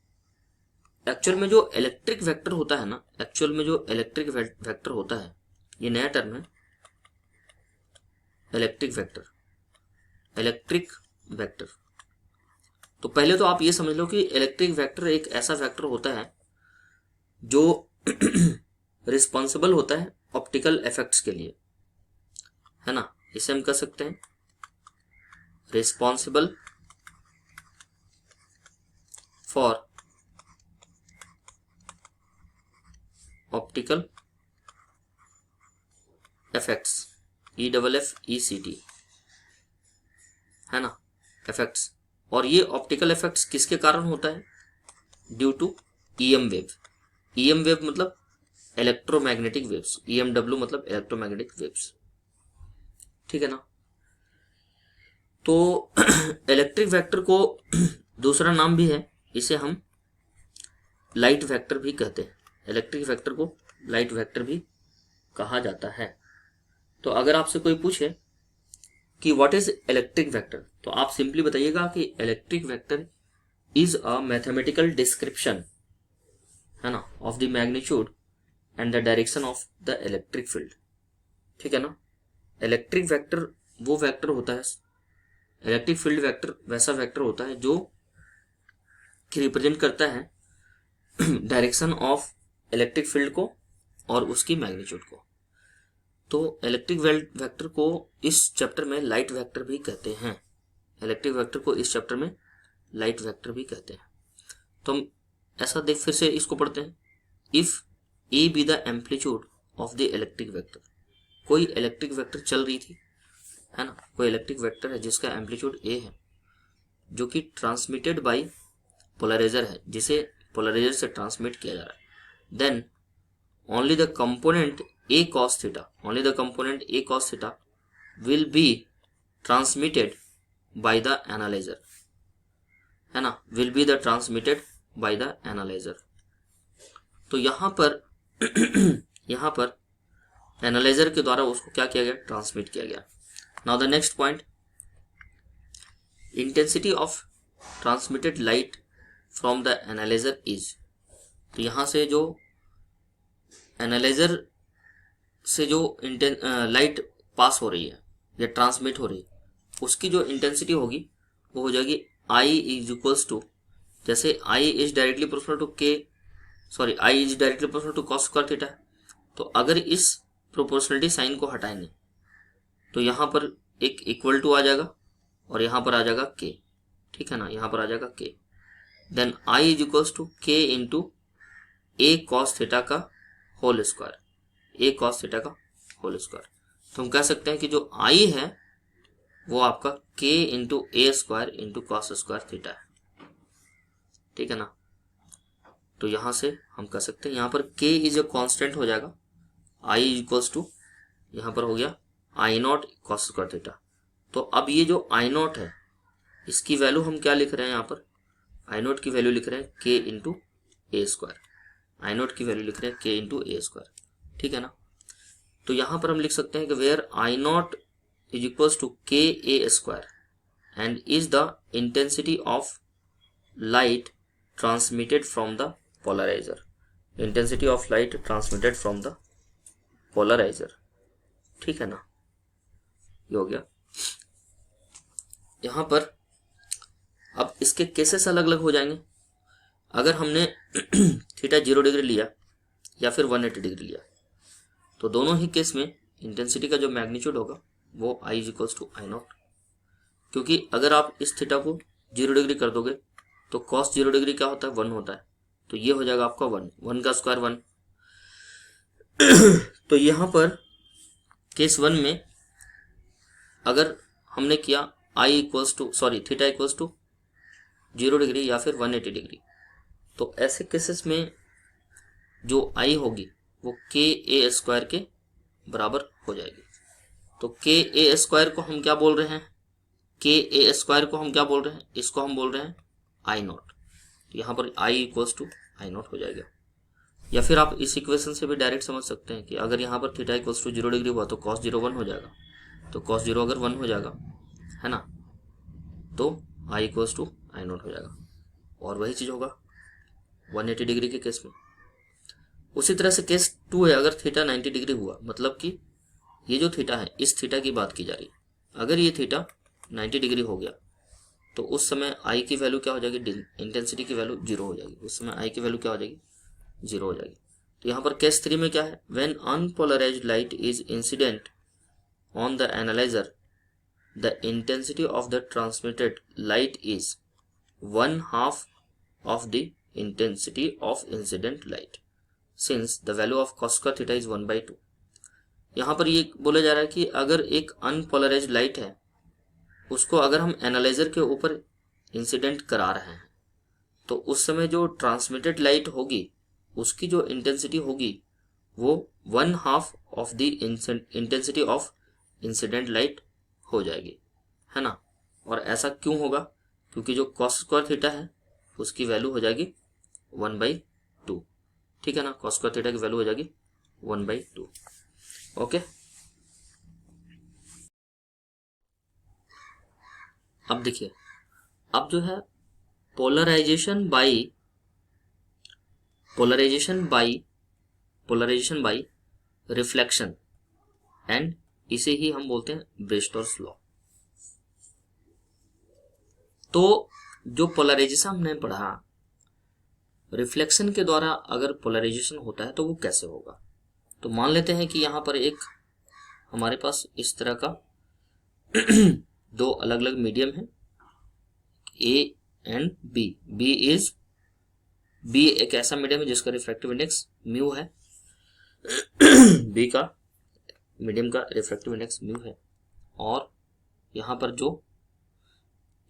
एक्चुअल में जो इलेक्ट्रिक वेक्टर होता है ना, एक्चुअल में जो इलेक्ट्रिक वेक्टर होता है, ये नया टर्म है इलेक्ट्रिक वेक्टर। तो पहले तो आप ये समझ लो कि इलेक्ट्रिक वेक्टर एक ऐसा वेक्टर होता है जो रिस्पॉन्सिबल होता है ऑप्टिकल इफेक्ट्स के लिए, है ना। इसे हम कह सकते हैं responsible for optical effects, EFFECT, है ना, इफेक्ट्स। और ये ऑप्टिकल इफेक्ट्स किसके कारण होता है? Due to EM wave. EM wave मतलब इलेक्ट्रोमैग्नेटिक वेव्स, EMW मतलब इलेक्ट्रोमैग्नेटिक वेव्स, ठीक है ना। तो इलेक्ट्रिक वेक्टर को दूसरा नाम भी है, इसे हम लाइट वेक्टर भी कहते हैं। इलेक्ट्रिक वेक्टर को लाइट वेक्टर भी कहा जाता है। तो अगर आपसे कोई पूछे कि व्हाट इज इलेक्ट्रिक वेक्टर, तो आप सिंपली बताइएगा कि electric vector is a mathematical description, है ना, of the magnitude and the direction of the electric field, ठीक है ना। इलेक्ट्रिक वेक्टर वो वेक्टर होता है, इलेक्ट्रिक फील्ड वेक्टर वैसा वेक्टर होता है जो रिप्रेजेंट करता है डायरेक्शन ऑफ इलेक्ट्रिक फील्ड को और उसकी मैग्नीट्यूड को। तो इलेक्ट्रिक वेक्टर को इस चैप्टर में लाइट वेक्टर भी कहते हैं। इलेक्ट्रिक वेक्टर को इस चैप्टर में लाइट वेक्टर भी कहते हैं। तो हम ऐसा देख, फिर से इसको पढ़ते हैं। If A be the amplitude of the electric vector, कोई इलेक्ट्रिक वेक्टर चल रही थी, है ना, कोई इलेक्ट्रिक वेक्टर है जिसका एम्पलीट्यूड ए है, जो कि ट्रांसमिटेड बाय पोलराइजर है, जिसे पोलराइजर से ट्रांसमिट किया जा रहा है, then only the component A cos theta, only the component A cos theta will be transmitted by the analyzer, है ना, will be the transmitted by the analyzer। तो यहाँ पर एनालाइजर के द्वारा उसको क्या किया गया? ट्रांसमिट किया गया। Now the next point, intensity of transmitted light from the analyser is. तो यहाँ से जो एनालाइजर से जो लाइट पास हो रही है या ट्रांसमिट हो रही है, उसकी जो इंटेंसिटी होगी वो हो जाएगी आई इज इक्वल्स टू, जैसे I is directly proportional to K, sorry I is directly proportional to cos square theta, तो अगर इस प्रोपोर्शनलिटी साइन को हटाएंगे तो यहां पर एक इक्वल टू आ जाएगा और यहां पर आ जाएगा के, ठीक है ना, यहां पर आ जाएगा K, then I is equals to K into A cos theta का whole square, A cos theta का होल स्क्वायर। तो हम कह सकते हैं कि जो आई है वो आपका K into a square into cos square theta है, ठीक है ना। तो यहां से हम कह सकते हैं, यहां पर के इज ए कांस्टेंट हो जाएगा, आई इक्वल्स टू यहां पर हो गया आई नॉट कॉस स्क्वायर थीटा। तो अब ये जो आई नॉट है इसकी वैल्यू हम क्या लिख रहे हैं, यहाँ पर आई नॉट की वैल्यू लिख रहे हैं के into a square, I not की वैल्यू लिख रहे हैं के इंटू ए स्क्वायर, ठीक है ना। तो यहां पर हम लिख सकते हैं कि where I nought is equals to K a square and is the intensity of light transmitted from the polariser, intensity of light transmitted from the polariser, ठीक है ना, ये हो गया। यहां पर अब इसके केसेस अलग अलग हो जाएंगे। अगर हमने थीटा 0 डिग्री लिया या फिर 180 डिग्री लिया तो दोनों ही केस में इंटेंसिटी का जो मैग्नीट्यूड होगा वो I is equals to I nought, क्योंकि अगर आप इस थीटा को 0 डिग्री कर दोगे तो कॉस 0 डिग्री क्या होता है, 1 होता है, तो ये हो जाएगा आपका 1 का स्क्वायर 1। तो यहां पर केस 1 में अगर हमने किया I equals to sorry theta equals to 0 degree या फिर 180 डिग्री, तो ऐसे केसेस में जो आई होगी वो के ए स्क्वायर के बराबर हो जाएगी। तो के ए स्क्वायर को हम क्या बोल रहे हैं, के ए स्क्वायर को हम क्या बोल रहे हैं, इसको हम बोल रहे हैं आई नॉट, तो यहाँ पर आई इक्वल्स टू आई नॉट हो जाएगा। या फिर आप इस इक्वेशन से भी डायरेक्ट समझ सकते हैं कि अगर यहाँ पर थीटा इक्वल्स टू 0 डिग्री हुआ तो कॉस 0 1 हो जाएगा, तो कॉस 0 अगर 1 हो जाएगा है ना, तो आई इक्वल्स टू आई नॉट हो जाएगा। और वही चीज होगा 180 डिग्री के केस में। उसी तरह से केस 2 है, अगर थीटा 90 डिग्री हुआ, मतलब कि ये जो थीटा है इस थीटा की बात की जा रही है, अगर ये थीटा 90 डिग्री हो गया तो उस समय आई की वैल्यू क्या हो जाएगी, इंटेंसिटी की वैल्यू 0 हो जाएगी, उस समय आई की वैल्यू क्या हो जाएगी, 0 हो जाएगी। तो यहाँ पर केस 3 में क्या है, when unpolarised light is incident on the analyser the intensity of the transmitted light is 1/2 of the intensity of incident light since the value of cos square theta is 1/2। यहां पर ये बोला जा रहा है कि अगर एक अनपोलराइज्ड लाइट है उसको अगर हम एनालाइजर के ऊपर इंसिडेंट करा रहे हैं तो उस समय जो ट्रांसमिटेड लाइट होगी उसकी जो इंटेंसिटी होगी वो 1/2 of the intensity of incident light हो जाएगी, है ना। और ऐसा क्यों होगा, क्योंकि जो cos स्क्वायर थीटा है उसकी वैल्यू हो जाएगी 1/2, ठीक है ना, cos स्क्वायर थीटा की वैल्यू हो जाएगी 1/2। ओके, अब देखिए, अब जो है पोलराइजेशन बाई रिफ्लेक्शन, एंड इसे ही हम बोलते हैं ब्रेस्टोर्स लॉ। तो जो पोलराइजेशन हमने पढ़ा, रिफ्लेक्शन के द्वारा अगर पोलराइजेशन होता है तो वो कैसे होगा। तो मान लेते हैं कि यहाँ पर एक हमारे पास इस तरह का दो अलग अलग मीडियम है, ए एंड बी। बी एक ऐसा मीडियम है जिसका रिफ्रैक्टिव इंडेक्स म्यू है, बी का मीडियम का रिफ्रैक्टिव इंडेक्स म्यू है, और यहाँ पर जो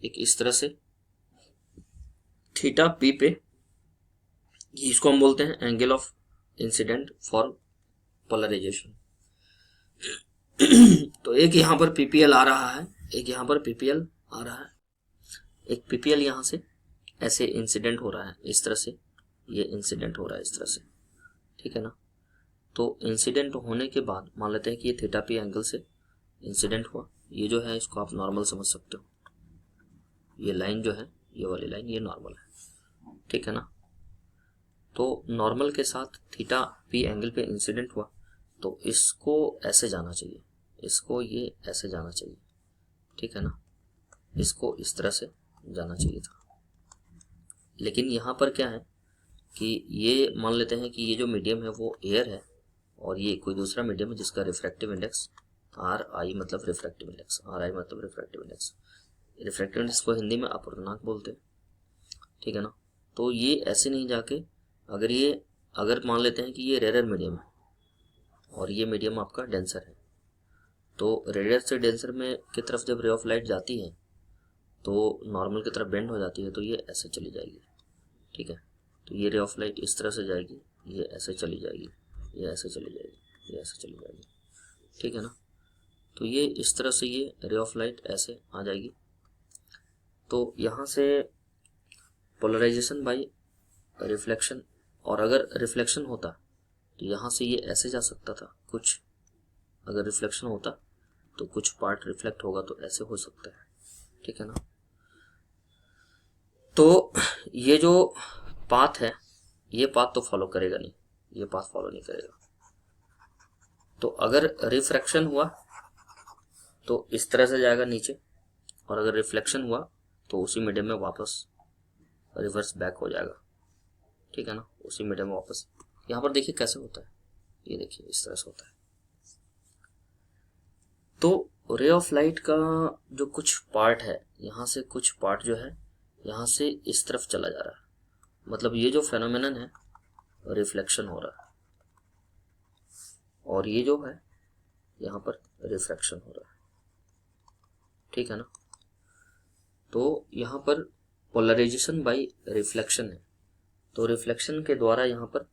एक इस तरह से थीटा पी पे, इसको हम बोलते हैं angle of incident for polarisation. तो एक यहाँ पर पीपीएल आ रहा है, एक यहाँ पर पीपीएल आ रहा है, एक पीपीएल यहाँ से ऐसे इंसिडेंट हो रहा है, इस तरह से ये इंसिडेंट हो रहा है इस तरह से, ठीक है ना। तो इंसिडेंट होने के बाद मान लेते हैं कि ये थीटा पी एंगल से इंसिडेंट हुआ, ये जो है इसको आप नॉर्मल समझ सकते हो, ये लाइन जो है ये वाली लाइन ये नॉर्मल है, ठीक है ना। तो नॉर्मल के साथ थीटा पी एंगल पे इंसिडेंट हुआ तो इसको ऐसे जाना चाहिए, इसको ये ऐसे जाना चाहिए, ठीक है ना। इसको इस तरह से जाना चाहिए था। लेकिन यहाँ पर क्या है कि ये मान लेते हैं कि ये जो मीडियम है वो एयर है और ये कोई दूसरा मीडियम है जिसका रिफ्रैक्टिव इंडेक्स आर आई मतलब रिफ्रैक्टिव इंडेक्स, आर आई मतलब रिफ्रैक्टिव इंडेक्स। रिफ्रैक्टिव इंडेक्स को हिंदी में अपूर्णांक बोलते हैं, ठीक है ना। तो ये ऐसे नहीं जाके अगर मान लेते हैं कि ये रेयर मीडियम है और ये मीडियम आपका डेंसर है, तो रेयर से डेंसर में की तरफ जब रे ऑफ लाइट जाती है तो नॉर्मल की तरफ बेंड हो जाती है, तो ये ऐसे चली जाएगी, ठीक है। तो ये रे ऑफ लाइट इस तरह से जाएगी, ये ऐसे चली जाएगी, ये ऐसे चली जाएगी, ये ऐसे चली जाएगी, ठीक है ना। तो ये इस तरह से ये रे ऑफ लाइट ऐसे आ जाएगी। तो यहाँ से पोलराइजेशन बाय रिफ्लेक्शन, और अगर रिफ्लेक्शन होता तो यहाँ से ये ऐसे जा सकता था कुछ, अगर रिफ्लेक्शन होता तो कुछ पार्ट रिफ्लेक्ट होगा तो ऐसे हो सकता है, ठीक है ना। तो ये जो पाथ है ये पाथ तो फॉलो करेगा नहीं, ये पाथ फॉलो नहीं करेगा। तो अगर रिफ्रैक्शन हुआ तो इस तरह से जाएगा नीचे, और अगर रिफ्लेक्शन हुआ तो उसी मीडियम में वापस रिवर्स बैक हो जाएगा, ठीक है ना, उसी मीडियम में वापस। यहाँ पर देखिए कैसे होता है, ये देखिए इस तरह से होता है। तो रे ऑफ लाइट का जो कुछ पार्ट है, यहाँ से कुछ पार्ट जो है यहाँ से इस तरफ चला जा रहा है, मतलब ये जो फेनोमेनन है रिफ्लेक्शन हो रहा है, और ये जो है यहाँ पर रिफ्रैक्शन हो रहा है, ठीक है ना। तो यहाँ पर पोलराइजेशन बाय रिफ्लेक्शन है, तो रिफ्लेक्शन के द्वारा यहाँ पर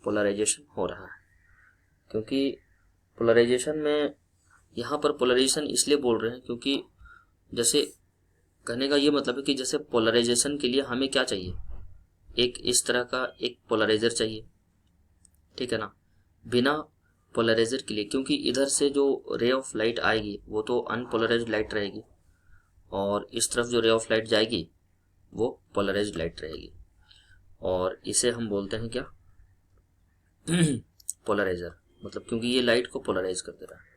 पोलराइजेशन हो रहा है, क्योंकि पोलराइजेशन में यहाँ पर पोलराइजेशन इसलिए बोल रहे हैं क्योंकि जैसे कहने का ये मतलब है कि जैसे पोलराइजेशन के लिए हमें क्या चाहिए, एक इस तरह का एक पोलराइजर चाहिए, ठीक है ना। बिना पोलराइजर के लिए, क्योंकि इधर से जो रे ऑफ लाइट आएगी वो तो अनपोलराइज्ड लाइट रहेगी, और इस तरफ जो रे ऑफ लाइट जाएगी वो पोलराइज्ड लाइट रहेगी, और इसे हम बोलते हैं क्या, पोलराइजर, मतलब क्योंकि ये लाइट को पोलराइज कर दे रहा है।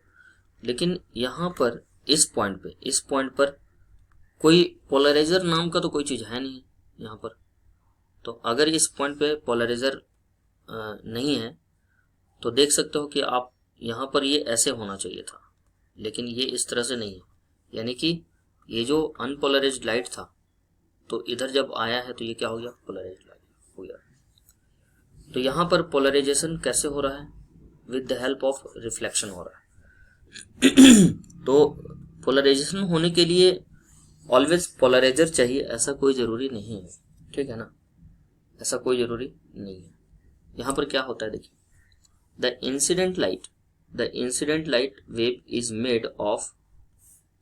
लेकिन यहाँ पर इस पॉइंट पर कोई पोलराइजर नाम का तो कोई चीज़ है नहीं यहाँ पर। तो अगर इस पॉइंट पे पोलराइजर नहीं है तो देख सकते हो कि आप यहाँ पर ये ऐसे होना चाहिए था, लेकिन ये इस तरह से नहीं है, यानी कि ये जो अनपोलराइज्ड लाइट था तो इधर जब आया है तो ये क्या हो गया, पोलराइज्ड लाइट हो गया। तो यहाँ पर पोलराइजेशन कैसे हो रहा है, with the help of reflection हो रहा है। तो पोलराइजेशन होने के लिए ऑलवेज पोलराइजर चाहिए ऐसा कोई ज़रूरी नहीं है, ठीक है ना, ऐसा कोई ज़रूरी नहीं है। यहाँ पर क्या होता है देखिए, the incident light wave is made of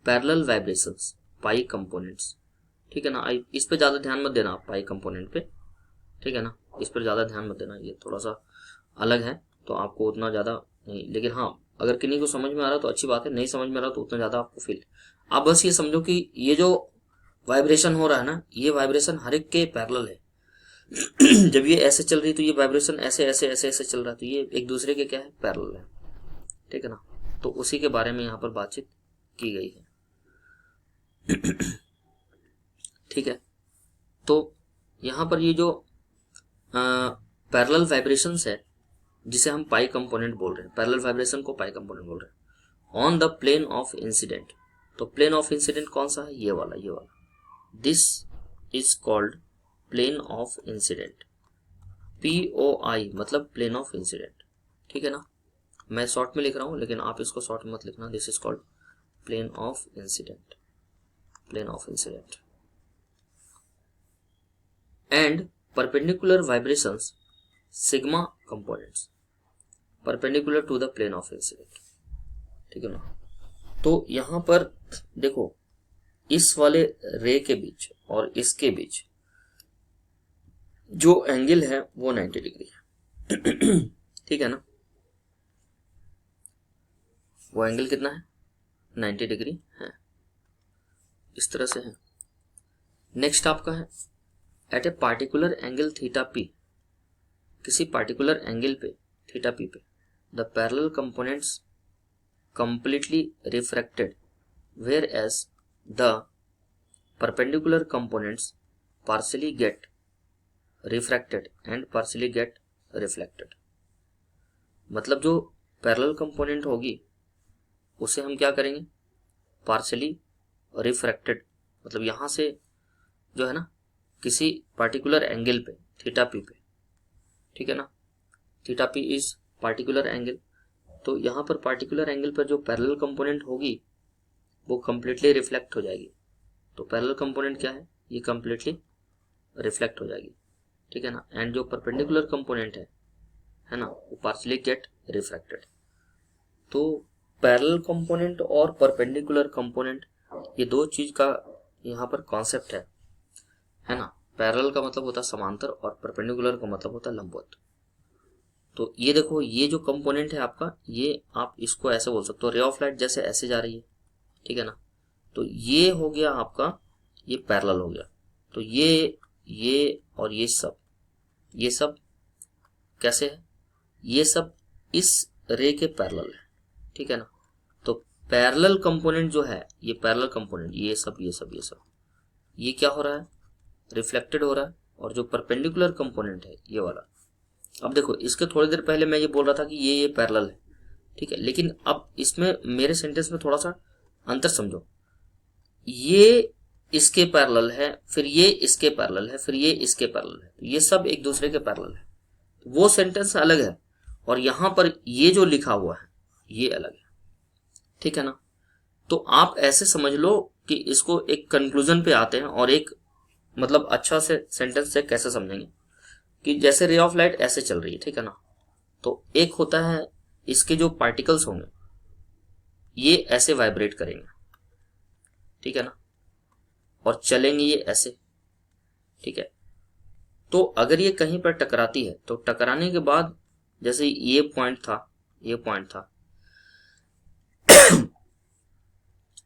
parallel vibrations pi components, ठीक है ना। इस पे ज़्यादा ध्यान मत देना आप पाई कंपोनेंट पे, ठीक है ना, इस पर ज़्यादा ध्यान मत देना, ये थोड़ा सा अलग है तो आपको उतना ज़्यादा नहीं, लेकिन हाँ अगर किन्हीं को समझ में आ रहा तो अच्छी बात है, नहीं समझ में आ रहा तो उतना ज़्यादा आपको फील। आप बस ये समझो कि ये जो वाइब्रेशन हो रहा है ना, ये वाइब्रेशन हर एक के पैरेलल है। जब ये ऐसे चल रही तो ये वाइब्रेशन ऐसे ऐसे ऐसे ऐसे चल रहा है, तो ये एक दूसरे के क्या है, पैरेलल है, ठीक है ना। तो उसी के बारे में यहाँ पर बातचीत की गई है, ठीक है। तो यहाँ पर ये जो पैरेलल वाइब्रेशंस है जिसे हम पाई कंपोनेंट बोल रहे हैं, पैरेलल वाइब्रेशन को पाई कंपोनेंट बोल रहे हैं, on the plane of incident. तो प्लेन ऑफ इंसिडेंट कौन सा है, ये वाला, this is called plane of incident, POI मतलब प्लेन ऑफ इंसिडेंट, ठीक है ना। मैं शॉर्ट में लिख रहा हूं लेकिन आप इसको शॉर्ट में मत लिखना, this is called plane of incident, plane of incident. And perpendicular vibrations sigma components perpendicular to the plane of incident, ठीक है ना। तो यहां पर देखो इस वाले रे के बीच और इसके बीच जो एंगल है वो 90 डिग्री है, ठीक है ना। वो एंगल कितना है, 90 डिग्री है, इस तरह से है। नेक्स्ट आपका है at a particular angle theta P, किसी पार्टिकुलर एंगल पे थीटा पी पे the parallel components completely refracted whereas the perpendicular components partially get refracted and partially get reflected. मतलब जो पैरेलल कंपोनेंट होगी उसे हम क्या करेंगे, पार्शियली रिफ्रैक्टेड, मतलब यहाँ से जो है ना किसी पार्टिकुलर एंगल पे थीटा पी पे, ठीक है ना, theta P is particular angle, तो यहाँ पर पार्टिकुलर एंगल पर जो पैरेलल कंपोनेंट होगी वो कम्प्लीटली रिफ्लेक्ट हो जाएगी। तो पैरेलल कंपोनेंट क्या है, ये कम्प्लीटली रिफ्लेक्ट हो जाएगी, ठीक है ना। एंड जो परपेंडिकुलर कंपोनेंट है ना, वो पार्शियली गेट रिफ्रैक्टेड। तो पैरेलल कंपोनेंट और परपेंडिकुलर कंपोनेंट ये दो चीज का यहाँ पर कॉन्सेप्ट है ना। पैरेलल का मतलब होता है समांतर और परपेंडिकुलर का मतलब होता है लंबवत। तो ये देखो, ये जो कंपोनेंट है आपका, ये आप इसको ऐसे बोल सकते हो, रे ऑफ लाइट जैसे ऐसे जा रही है, ठीक है ना। तो ये हो गया आपका, ये पैरेलल हो गया। तो ये और ये सब कैसे है, ये सब इस रे के पैरेलल है, ठीक है ना। तो पैरेलल कंपोनेंट जो है, ये पैरेलल कंपोनेंट, ये सब ये क्या हो रहा है, रिफ्लेक्टेड हो रहा है। और जो परपेंडिकुलर कंपोनेंट है ये वाला, अब देखो इसके थोड़ी देर पहले मैं ये बोल रहा था कि ये पैरेलल है, ठीक है, लेकिन अब इसमें मेरे सेंटेंस में थोड़ा सा अंतर समझो। ये इसके पैरेलल है, फिर ये इसके पैरेलल है, फिर ये इसके पैरेलल है, तो ये सब एक दूसरे के पैरेलल है, वो सेंटेंस अलग है। और यहां पर ये जो लिखा हुआ है ये अलग है, ठीक है ना। तो आप ऐसे समझ लो कि इसको एक कंक्लूजन पे आते हैं और एक मतलब अच्छा से सेंटेंस से कैसे समझेंगे कि जैसे रे ऑफ लाइट ऐसे चल रही है, ठीक है ना। तो एक होता है इसके जो पार्टिकल्स होंगे ये ऐसे वाइब्रेट करेंगे, ठीक है ना, और चलेंगे ये ऐसे, ठीक है। तो अगर ये कहीं पर टकराती है तो टकराने के बाद जैसे ये पॉइंट था,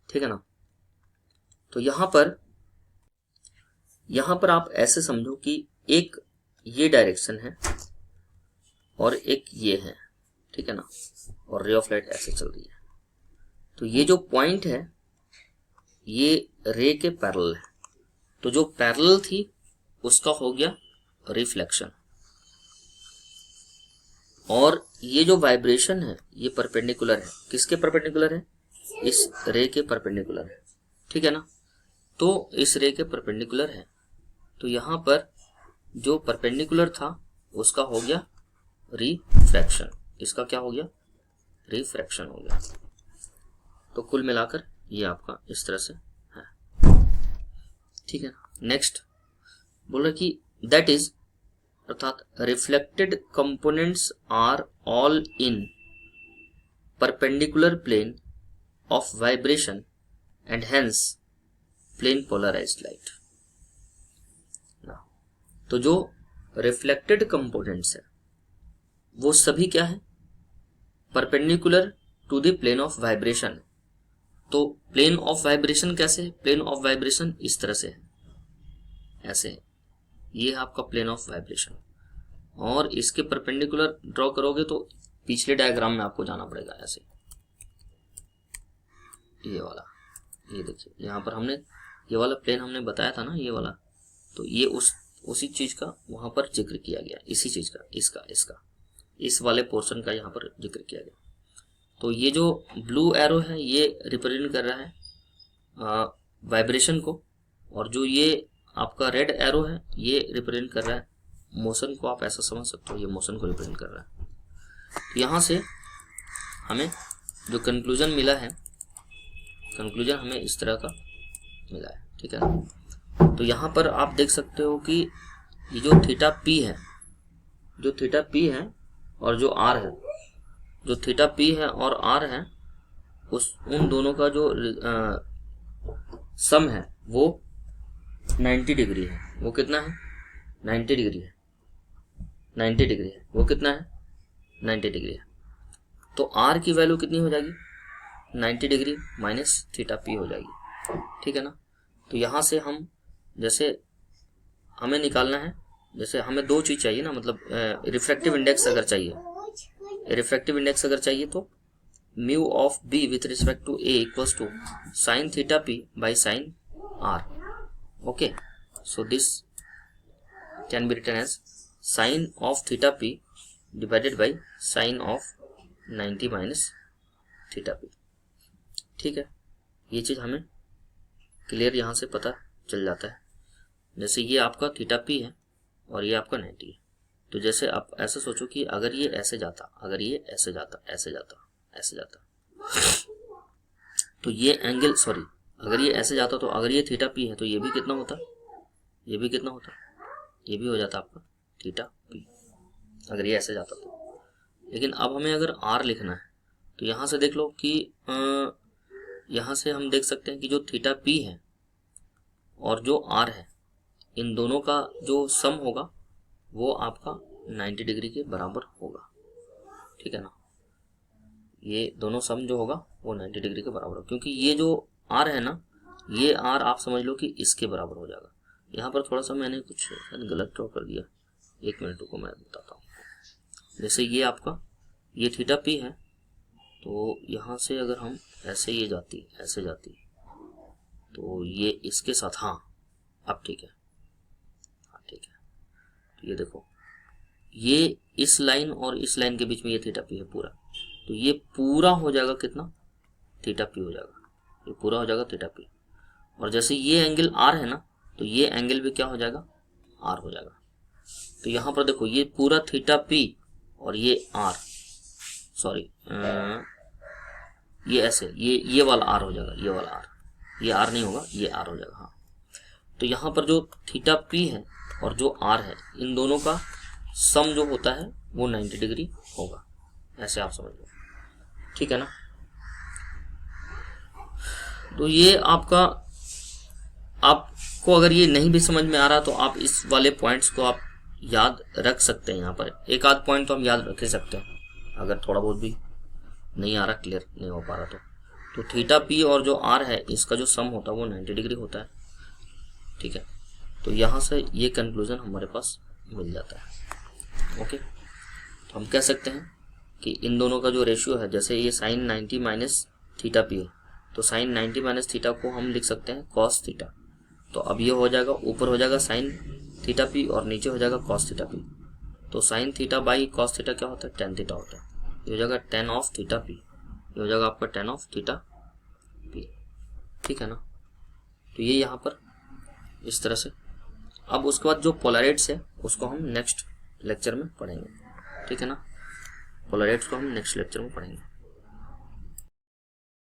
ठीक है ना। तो यहां पर आप ऐसे समझो कि एक ये डायरेक्शन है और एक ये है, ठीक है ना, और रे ऑफ लाइट ऐसे चल रही है। तो ये जो पॉइंट है ये रे के पैरेलल है, तो जो पैरेलल थी उसका हो गया रिफ्लेक्शन, और ये जो वाइब्रेशन है ये परपेंडिकुलर है, किसके परपेंडिकुलर है, इस रे के परपेंडिकुलर है, ठीक है ना। तो इस रे के परपेंडिकुलर है, तो यहां पर जो परपेंडिकुलर था उसका हो गया रिफ्रैक्शन, इसका क्या हो गया, रिफ्रैक्शन हो गया। तो कुल मिलाकर ये आपका इस तरह से है, ठीक है ना। नेक्स्ट बोला कि दैट इज, अर्थात reflected components are all in perpendicular plane of vibration and hence plane polarised light. तो जो रिफ्लेक्टेड कंपोनेंट्स है वो सभी क्या है, perpendicular to the plane of vibration. तो प्लेन ऑफ वाइब्रेशन कैसे है, प्लेन ऑफ वाइब्रेशन इस तरह से है, ऐसे है, ये है आपका प्लेन ऑफ वाइब्रेशन। और इसके परपेंडिकुलर ड्रॉ करोगे तो पिछले डायग्राम में आपको जाना पड़ेगा, ऐसे ये वाला, ये देखिए यहाँ पर हमने ये वाला प्लेन हमने बताया था ना, ये वाला, तो ये उसी चीज का वहां पर जिक्र किया गया, इसी चीज का, इसका इस वाले पोर्शन का यहाँ पर जिक्र किया गया। तो ये जो ब्लू एरो है ये रिप्रेजेंट कर रहा है वाइब्रेशन को, और जो ये आपका रेड एरो है ये रिप्रेजेंट कर रहा है मोशन को। आप ऐसा समझ सकते हो, ये मोशन को रिप्रेजेंट कर रहा है। तो यहाँ से हमें जो कंक्लूजन मिला है, कंक्लूजन हमें इस तरह का मिला है, ठीक है ना। तो यहाँ पर आप देख सकते हो कि ये जो थीटा पी है, और जो आर है, जो थीटा पी है और आर है, उन दोनों का जो सम है वो 90 डिग्री है। वो कितना है, 90 डिग्री है, 90 डिग्री है। वो कितना है, 90 डिग्री है। तो आर की वैल्यू कितनी हो जाएगी, 90 डिग्री माइनस थीटा पी हो जाएगी, ठीक है ना। तो यहाँ से हम जैसे हमें निकालना है, जैसे हमें दो चीज चाहिए ना, मतलब रिफ्रैक्टिव इंडेक्स अगर चाहिए, तो mu of B with respect to A equals to sine theta P by sine R. Okay, so this can be written as sine of theta P divided by sine of 90 minus theta P. ठीक है, ये चीज़ हमें clear यहाँ से पता चल जाता है। जैसे ये आपका थीटा पी है और ये आपका 90 है, तो जैसे आप ऐसे सोचो कि अगर ये ऐसे जाता, अगर ये ऐसे जाता, ऐसे जाता, ऐसे जाता, तो ये एंगल, सॉरी, अगर ये ऐसे जाता तो अगर ये थीटा पी है तो ये भी कितना होता, ये भी कितना होता, ये भी हो जाता आपका थीटा पी, अगर ये ऐसे जाता तो। लेकिन अब हमें अगर आर लिखना है तो यहाँ से देख लो कि यहाँ से हम देख सकते हैं कि जो थीटा पी है और जो आर है, इन दोनों का जो सम होगा वो आपका 90 डिग्री के बराबर होगा। ठीक है ना, ये दोनों सम जो होगा वो 90 डिग्री के बराबर होगा, क्योंकि ये जो आर है ना, ये आर आप समझ लो कि इसके बराबर हो जाएगा। यहाँ पर थोड़ा सा मैंने कुछ गलत ड्रॉ कर दिया, एक मिनट को मैं बताता हूँ। जैसे ये आपका ये थीटा पी है, तो यहाँ से अगर हम ऐसे ये जाती, ऐसे जाती, तो ये इसके साथ, हाँ अब ठीक है, हाँ ठीक है, तो ये देखो, ये इस लाइन और इस लाइन के बीच में ये थीटा पी है पूरा, तो ये पूरा हो जाएगा कितना, थीटा पी हो जाएगा, ये पूरा हो जाएगा थीटा पी। और जैसे ये एंगल आर है ना, तो ये एंगल भी क्या हो जाएगा, आर हो जाएगा। तो यहाँ पर देखो ये पूरा थीटा पी और ये आर, सॉरी ये ऐसे, ये वाला आर हो जाएगा, ये वाला आर, ये आर नहीं होगा, ये आर हो जाएगा। हाँ, तो यहाँ पर जो थीटा पी है और जो आर है, इन दोनों का सम जो होता है वो 90 डिग्री होगा, ऐसे आप समझ लो। ठीक है ना, तो ये आपको अगर ये नहीं भी समझ में आ रहा तो आप इस वाले पॉइंट्स को आप याद रख सकते हैं। यहाँ पर एक आध पॉइंट तो हम याद रख ही सकते हैं, अगर थोड़ा बहुत भी नहीं आ रहा, क्लियर नहीं हो पा रहा तो थीटा पी और जो आर है, इसका जो सम होता है वो 90 डिग्री होता है। ठीक है, तो यहाँ से ये कंक्लूजन हमारे पास मिल जाता है। ओके, तो हम कह सकते हैं कि इन दोनों का जो रेशियो है, जैसे ये साइन 90 माइनस थीटा पी है, तो साइन 90 माइनस थीटा को हम लिख सकते हैं कॉस थीटा। तो अब ये हो जाएगा, ऊपर हो जाएगा साइन थीटा पी और नीचे हो जाएगा कॉस थीटा पी। तो sine theta by cos theta क्या होता है, टेन थीटा होता है। ये हो जाएगा टेन ऑफ थीटा पी, ये हो जाएगा आपका टेन ऑफ थीटा पी। ठीक है ना, तो ये यहाँ पर इस तरह से। अब उसके बाद जो पोलराइड्स है उसको हम नेक्स्ट लेक्चर में पढ़ेंगे। ठीक है ना, पोलराइड्स को हम नेक्स्ट लेक्चर में पढ़ेंगे।